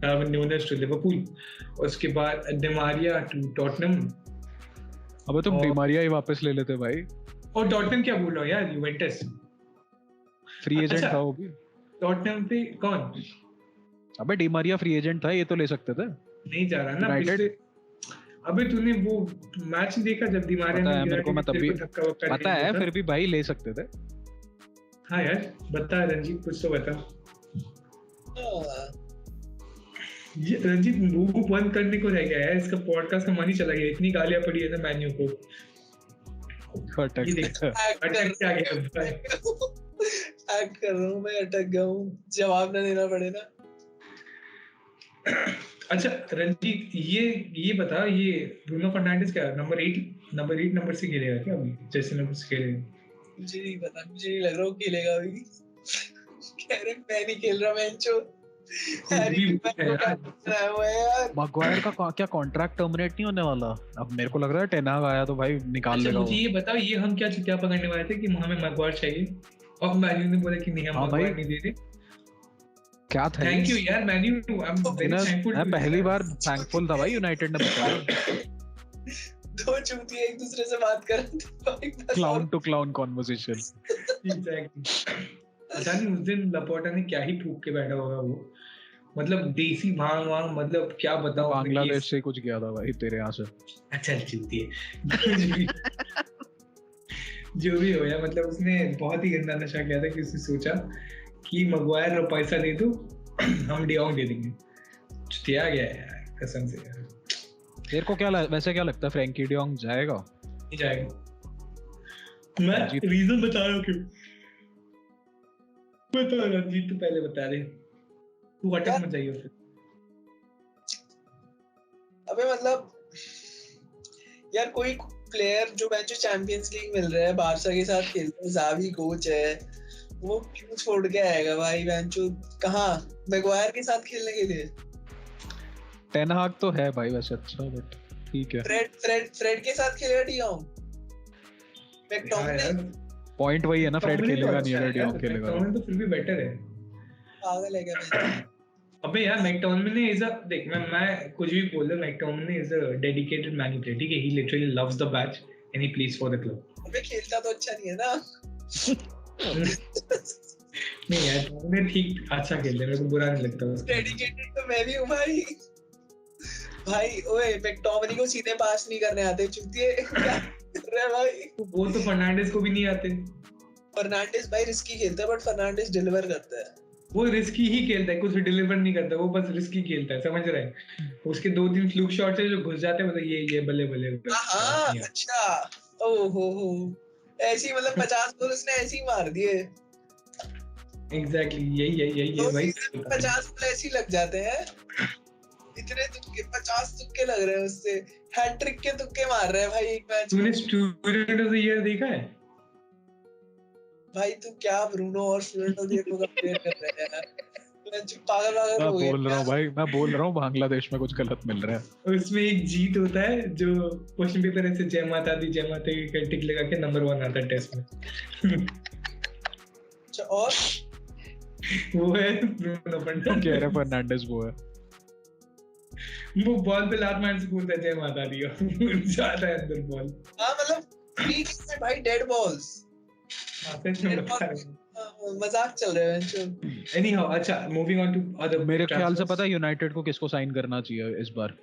Darwin Núñez to Liverpool, उसके बाद डिमारिया to Tottenham। अबे तुम डिमारिया ही वापस ले लेते भाई। और टॉटनहम क्या बोल रहा हो यार, यूवेंटस फ्री एजेंट था वो भी। टॉटनहम पे कौन? अबे डिमारिया फ्री एजेंट था, ये तो ले सकते थे। नहीं जा रहा ना पिछले। अबे तूने वो मैच नहीं देखा जब डिमारिया ने मेरे को, मैं तब भी पता है, फिर भी भाई ले सकते थे। हाँ यार बता रंजीत, कुछ तो बता। रंजीत मुंह बंद करने को रह गया है, इसका पॉडकास्ट का मन ही चला गया, इतनी गालियां पड़ी है ना मैन्यू को। अटक कर रहा हूँ मैं, अटक गया हूँ, जवाब ना देना पड़े ना। अच्छा रंजीत ये बता, ये ब्रूनो फर्नांडिस क्या नंबर 8 नंबर से खेलेगा क्या अभी? जैसे नंबर से खेलेगा? मुझे नहीं पता, मुझे नहीं लग रहा वो खेलेगा अभी। कह रहे मैं नहीं खेल रहा मैंचो। मैग्वायर का क्या कॉन्ट्रैक्ट टर्मिनेट नहीं होने वाला? अब मेरे को लग रहा है टेन हाग आया तो भाई निकाल लेगा। मुझे ये बताओ, ये हम क्या चुतिया पकड़ने वाले थे कि हमें मैग्वायर चाहिए और मैन्यू ने बोला कि नहीं हम मैग्वायर नहीं दे रहे। क्या था? थैंक यू यार menu, I am very thankful. मैं पहली बार थैंकफुल था भाई यूनाइटेड ने बताया। दो चूतिए एक दूसरे से बात कर रहे थे, clown to clown conversation. Exactly. पता नहीं उस दिन लपोटा ने क्या ही फूक के बैठा होगा वो, मतलब देसी भांग वांग, मतलब क्या बताऊं। बांग्लादेश से कुछ गया था भाई तेरे यहाँ से। अच्छा चलती है। जो भी हो या, मतलब उसने बहुत ही गंदा नशा किया था कि उसने सोचा कि मैग्वायर को पैसा दे दो हम डियोंग दे देंगे। चुतिया गया है यार कसम से यार। तेरे को क्या वैसे क्या लगता है, फ्रैंकी डियोंग जाएगा? नहीं जाएगा। मैं रीजन बता रहा हूँ क्यों। बता रंजीत तू पहले बता रहे, तू अटक मत जाइए फिर। अबे मतलब यार कोई प्लेयर जो मैच चैंपियंस लीग मिल रहा है, बारसा के साथ खेलता है, ज़ावी कोच है, वो क्यों छोड़ के आएगा भाई? बेंचो कहाँ मैग्वायर के साथ खेलने के लिए? टेन हाग तो है भाई वैसे अच्छा, बट ठीक है। फ्रेड के साथ खेलेगा डियोंग? मैक्टोमिने पॉइंट वही है ना, फ्रेड खेलेगा नहीं है, डियोंग खेलेगा। मैक्टोमिने तो फिर भी बेटर है। पागल है क्या? अबे यार मैक्टोमिने इज अ, देख मैं कुछ भी बोल रहा हूं, McTominay is a dedicated man player, ठीक है? He literally loves the badge and he plays for the club. अबे खेलता तो अच्छा नहीं है ना। नहीं यार मैं ठीक अच्छा खेलता है, मेरे को बुरा नहीं लगता उसका। डेडिकेटेड तो मैं भी हूं भाई। ओए मैक्टोमिने को सीधे पास नहीं करने आते चुतिए। अरे भाई वो तो फर्नांडिस को भी नहीं आते। फर्नांडिस भाई रिस्की खेलता है बट फर्नांडिस डिलीवर करता है। वो रिस्की ही खेलता है, कुछ डिलीवर नहीं करता, वो बस रिस्की खेलता है, समझ रहे हैं। उसके 2-3 फ्लूक शॉट्स है जो घुस जाते हैं, मतलब ये बल्ले बल्ले। हाँ अच्छा, ओहो ऐसी मतलब 50 गोल उसने ऐसे ही मार दिए। एग्जैक्टली यही भाई। 50 गोल ऐसे ही लग जाते हैं, इतने तुक्के 50 तुक्के लग रहे हैं उससे, हैट्रिक के तुक्के मार रहे हैं भाई एक मैच। तूने स्टूडेंट ऑफ द ईयर देखा है भाई? तू क्या ब्रूनो और स्टूडेंट ऑफ द ईयर को कंपेयर कर रहा है यार? पागल मैं हो गया। बोल रहा हूँ भाई, मैं बोल रहा हूँ बांग्लादेश में कुछ गलत मिल रहा है। उसमें एक जीत होता है जो क्वेश्चन पेपर ऐसे जय माता दी का टिक लगा के नंबर 1 आता है टेस्ट में। अच्छा, और वो है ब्रूनो फर्नांडिस। कह रहा फर्नांडिस वो है। वो बॉल पे लात मार से कूदता है जय माता दी का, जाता है अंदर बॉल। हाँ मतलब फ्री किक में भाई डेड बॉल्स। मजाक चल रहा है। एनीहाउ, अच्छा मूविंग ऑन टू अदर। मेरे ख्याल से पता है यूनाइटेड को किसको साइन करना चाहिए इस बार,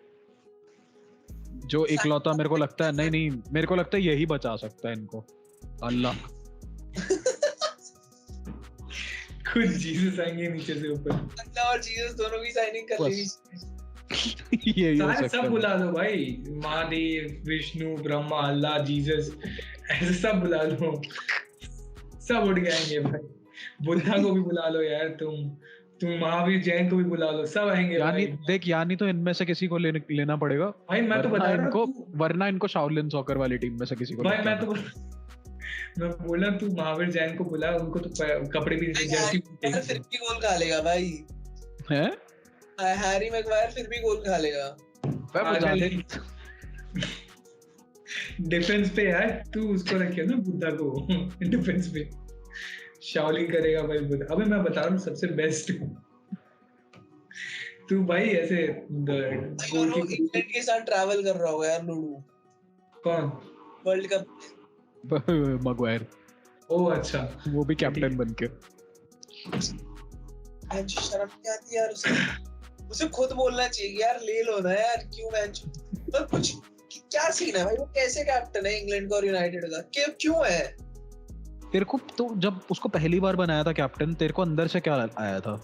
जो इकलौता मेरे को लगता है, नहीं मेरे को लगता है यही बचा सकता है इनको, अल्लाह। खुद जीसस आएंगे नीचे से ऊपर। अल्लाह और जीसस दोनों की साइनिंग कर लेनी। ये हो सारे सकता सब है। बुला लो भाई, महादेव, विष्णु, ब्रह्मा, अल्लाह, जीसस, ऐसे सब बुला लो, सब उड़ जाएंगे भाई। बुद्धा को भी बुला लो यार, तुम महावीर जैन को भी बुला लो, सब आएंगे यानी भाई। देख, यानी तो इनमें से किसी को लेना पड़ेगा भाई मैं तो बता रहा इनको, हूँ, वरना इनको शाओलिन सॉकर वाली टीम में से किसी को भाई लेके आना। मैं बोला तू महावीर जैन को बुला, उनको तो कपड़े भी जर्सी फिर भी गोल खा लेगा भाई, हैं? हैरी मैगवायर फिर भी गोल खा लेगा। वो जाने डिफेंस पे यार, तू उसको रखे ना बुद्धा को डिफेंस पे, शाओलिन करेगा भाई बुद्धा। अबे मैं बता रहा हूँ सबसे बेस्ट तू भाई ऐसे गोल की इंग्लैंड के साथ ट्रैवल कर रहा होगा यार लूडू। कौन? World cup Maguire. ओ अच्छा, वो भी कैप्टन बन के। शर्म नहीं आती यार उसे खुद बोलना चाहिए यार ले लो ना यार, क्यों मैच पर कुछ क्या सीन है भाई? वो कैसे कैप्टन है इंग्लैंड का और यूनाइटेड का? क्यों है? तेरे को तो जब उसको पहली बार बनाया था कैप्टन, तेरे को अंदर से क्या आया था?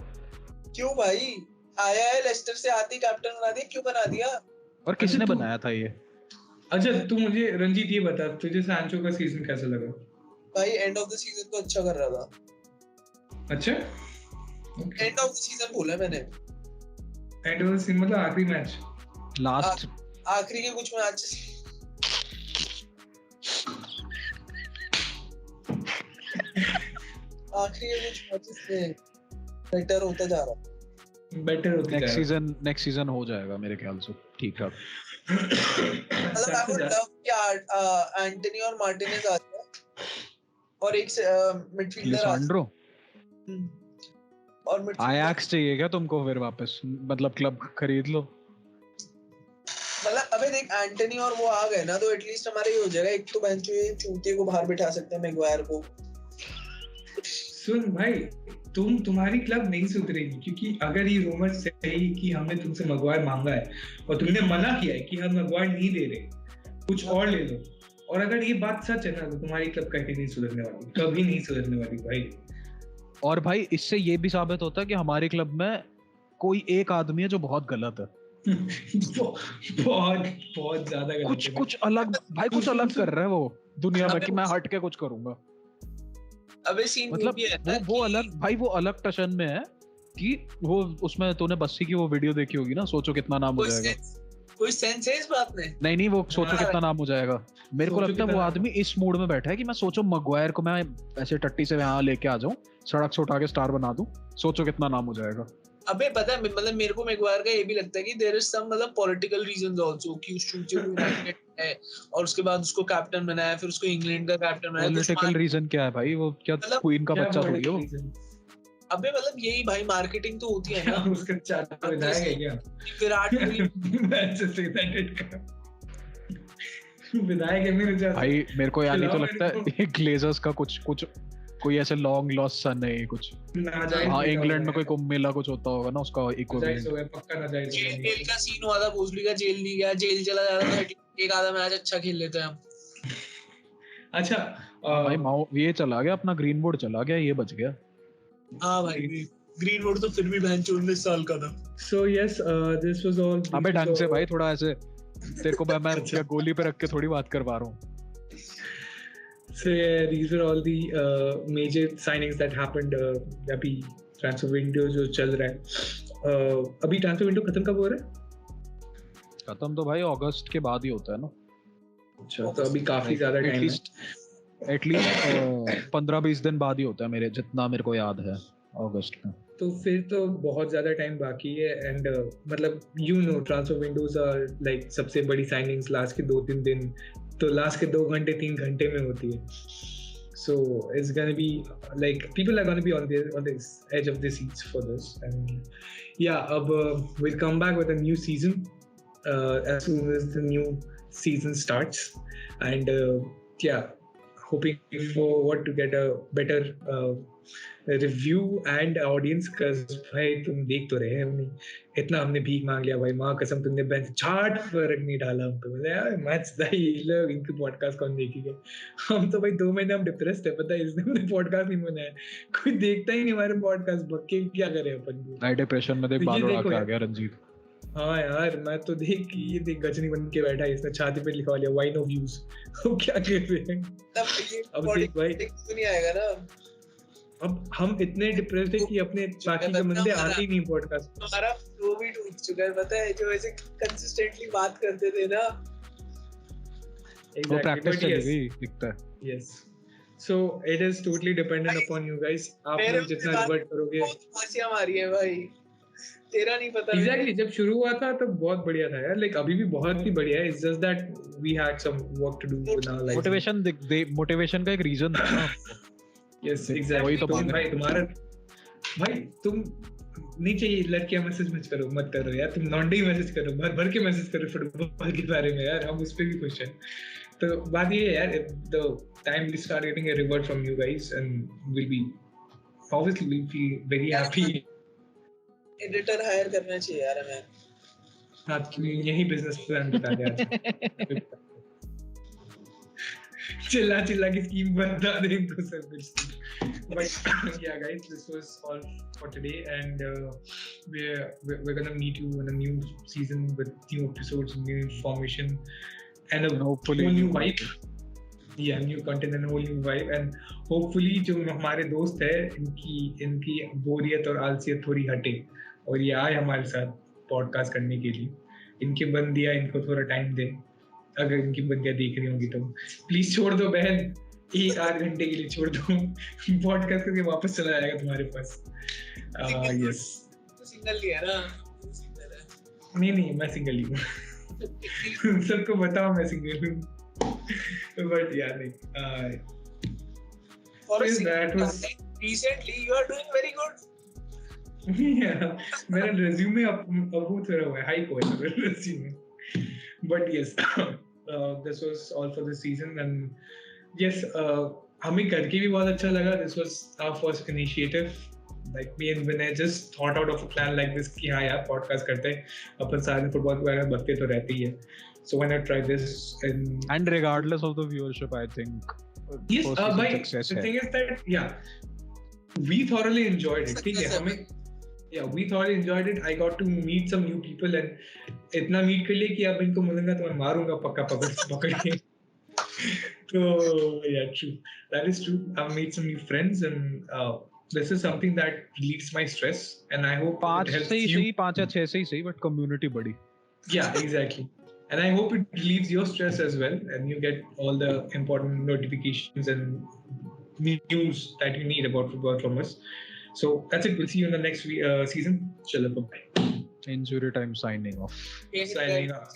क्यों भाई? आया है लेस्टर से, आती कैप्टन बना दिया, क्यों बना दिया? और किसने बनाया था ये? अच्छा तू मुझे रंजीत ये बता, तुझे सांचो का सीजन कैसा लगा? भाई एंड ऑफ द सीजन तो अच्छा कर रहा था। अच्छा एंड ऑफ द सीजन बोला मैंने। एंड ऑफ द सीजन मतलब आखिरी मैच, लास्ट आखिरी के कुछ मैच आखिरी के कुछ मैचेस में बेटर होता जा रहा है। बेटर होता जा रहा है। नेक्स्ट सीजन हो जाएगा मेरे ख्याल से ठीक ठाक। मतलब आई वुड लव कि एंटनी और मार्टिनेज आ जाए और एक मिडफील्डर लिसांड्रो और मिडफील्डर। आयाक्स चाहिए क्या तुमको फिर वापस, मतलब क्लब खरीद लो। मतलब अबे देख एंटनी और वो आ गए ना तो एटलीस्ट हमारा ये हो जाएगा, एक तो बेंच पे चूतिए को बाहर बिठा सकते हैं मैगवायर को। सुन भाई, तुम्हारी क्लब नहीं सुधरेगी, क्योंकि अगर ये रूमर सही कि हमने तुमसे मैगवायर मांगा है और तुमने मना किया है कि हम मैगवायर नहीं दे रहे, कुछ और ले लो, और अगर ये बात सच है ना तो तुम्हारी क्लब कभी नहीं सुधरने वाली, कभी नहीं सुधरने वाली भाई। और भाई इससे ये भी साबित होता है कि हमारी क्लब में कोई एक आदमी है जो बहुत गलत है। बहुत ज्यादा गलत है। कुछ अलग भाई, कुछ अलग कर रहा है वो दुनिया में कि मैं हट के कुछ करूंगा। अबे सीन मतलब भी है वो अलग भाई, वो अलग टशन में है कि वो उसमें तूने बस्सी की वो वीडियो देखी होगी ना, सोचो कितना नाम हो जाएगा। कोई सेंस है इस बात में? नहीं वो सोचो कितना नाम हो जाएगा। मेरे को लगता है वो आदमी इस मूड में बैठा है कि मैं सोचो मैगवायर को मैं ऐसे टट्टी से यहाँ लेके आ जाऊं, सड़क से उठा के स्टार बना दूं, सोचो कितना नाम हो जाएगा। अबे पता है मतलब मेरे को मैगवायर का ये भी लगता है कि देयर इज सम मतलब पॉलिटिकल रीजंस आल्सो कि उस चूचे को यूनाइटेड है और उसके बाद उसको कैप्टन बनाया, फिर उसको इंग्लैंड का कैप्टन बनाया। पॉलिटिकल रीजन क्या है भाई? वो क्या क्वीन का बच्चा थोड़ी है वो? अबे मतलब यही भाई मार्केटिंग तो होती है ना। उसका चाचा विधायक है क्या? विराट कोहली मैनचेस्टर यूनाइटेड का विधायक है मेरे चाचा भाई। मेरे को यानी तो लगता है ग्लेजर्स का कुछ कोई ऐसे लॉन्ग लॉस सन है कुछ। हाँ इंग्लैंड में कोई कुंभ मेला कुछ होता होगा ना, उसका इक्विवेलेंट। पक्का ना जाए। जेल का सीन हुआ था, भोसली का जेल नहीं गया, जेल चला जा रहा था, एक आधा मैच अच्छा खेल लेते हैं हम। अच्छा भाई ये चला गया अपना ग्रीनवुड चला गया, ये बच गया। हाँ भाई ग्रीनवुड तो फिर भी बहन 19 साल का था। So yes, this was all. अबे ढंग से भाई, थोड़ा ऐसे तेरे को मैं क्या गोली पे रख के थोड़ी बात कर पा रहा हूँ। So yeah, these are all the major signings that happened. अभी transfer window जो चल रहा है, अभी transfer window खत्म कब हो रहा है? खत्म तो भाई अगस्त के बाद ही होता है ना। अच्छा, तो अभी काफी ज्यादा टाइम है। एटलीस्ट 15-20 दिन बाद ही होता है मेरे जितना मेरे को याद है, अगस्त में। तो फिर तो बहुत ज्यादा टाइम बाकी है। एंड मतलब ट्रांसफर विंडोज आर लाइक सबसे बड़ी साइनिंग्स लास्ट के 2-3 दिन, तो लास्ट के 2 घंटे 3 घंटे में होती है। So it's gonna be like people are gonna be on this edge of their seats for this. And yeah, we'll come back with a new season as soon as the new season starts. And yeah, hoping forward to get a better review and audience, cause भाई तुम देख तो रहे हमने इतना हमने भीख मांग लिया भाई, माँ कसम तुमने बेंच छाट फर्क नहीं डाला हम पे। बोले यार मैच दाई लोग इनके पॉडकास्ट कौन देखेगा, हम तो भाई 2 महीने हम डिप्रेस्ड है, पता है इसने हमने पॉडकास्ट नहीं बनाया, कोई देखता ही नहीं हमारे पॉडकास्ट, बक्के क्या करें अपन। भाई डिप्रेशन में देख बाल उड़ा के आ गया रंजीत। हाँ यार मैं तो देख ये देख गजनी बन के बैठा है, इसने छाती पे लिखवा लिया वाइन ऑफ व्यूज। वो क्या कर रहे हैं अब देख भाई, नहीं आएगा ना। अब हम इतने डिप्रेस्ड है कि अपने बाकी के बंदे आते ही नहीं पॉडकास्ट। हमारा फ्लो भी टूट चुका है, पता है, जो ऐसे कंसिस्टेंटली बात करते थे ना। वो प्रैक्टिस चलेगी दिखता है। Yes, so it is totally dependent upon you guys. आप लोग जितना रिवर्ट करोगे। हंसियां मारी है भाई, तेरा नहीं पता। एग्जैक्टली जब शुरू हुआ था तब बहुत बढ़िया था यार, लाइक अभी भी बहुत ही बढ़िया है। It's just that we had some work to do in our life. Motivation का एक रीजन था ना। Yes exactly. तो भाई तुम्हारा भाई तुम नहीं चाहिए लड़कियां मैसेज मत करो यार, तुम नॉन्डे ही मैसेज करो, भर के मैसेज करो फुटबॉल के बारे में यार, हम उस पे भी खुश हैं। तो बात ये है यार, the time we start getting a revert from you guys and will be obviously will be very happy. Editor hire करना चाहिए यार हमें। हाँ, यही बिजनेस प्लान बता दे आज। चिल्ला की स्कीम बता दे इनको सब कुछ। But yeah guys, this was all for today, and we're gonna meet you in a new season with new episodes, new information, and a hopefully whole new vibe. Yeah, new content and whole new vibe, and hopefully जो हमारे दोस्त है इनकी बोरियत और आलसियत थोड़ी हटे और ये आए हमारे साथ पॉडकास्ट करने के लिए। इनके बंदियाँ इनको थोड़ा टाइम दे, अगर इनकी बंदियाँ देख रही होंगी तो प्लीज छोड़ दो बहन, 1-8 घंटे के लिए छोड़ दो, पॉडकास्ट करके वापस चला जाएगा तुम्हारे पास। यस, सिंगल ही है ना? नहीं मैं सिंगल ही हूँ। सबको बताओ मैं सिंगल हूँ, बट यार नहीं। that was recently you are doing very good. मेरा रेज्यूमे अब थोड़ा हुआ है, हाई को है मेरा resume. But yes, this was all for this season, and yes, हमें करके भी बहुत अच्छा लगा। This was our first initiative. Like me and Vinay just thought out of a plan like this कि हाँ यार पॉडकास्ट करते हैं, अपन सारे फुटबॉल के बारे में बकते तो रहते ही है। So when I tried this and regardless of the viewership, I think yes, the thing is that yeah, we thoroughly enjoyed it. ठीक है, हमें we thoroughly enjoyed it. I got to meet some new people, and इतना meet कर लिया कि अब इनको मिलूंगा तो मैं मारूंगा पक्का पकड़ के। तो yeah, true. That is true. I've made some new friends, and this is something that relieves my stress, and I hope 5 से ही सही, 5 या 6 से ही सही, but community बड़ी। Yeah, exactly. And I hope it relieves your stress as well, and you get all the important notifications and news that you need about football from us. So that's it. We'll see you in the next season. Chalo, bye. Injury time signing off. Signing off.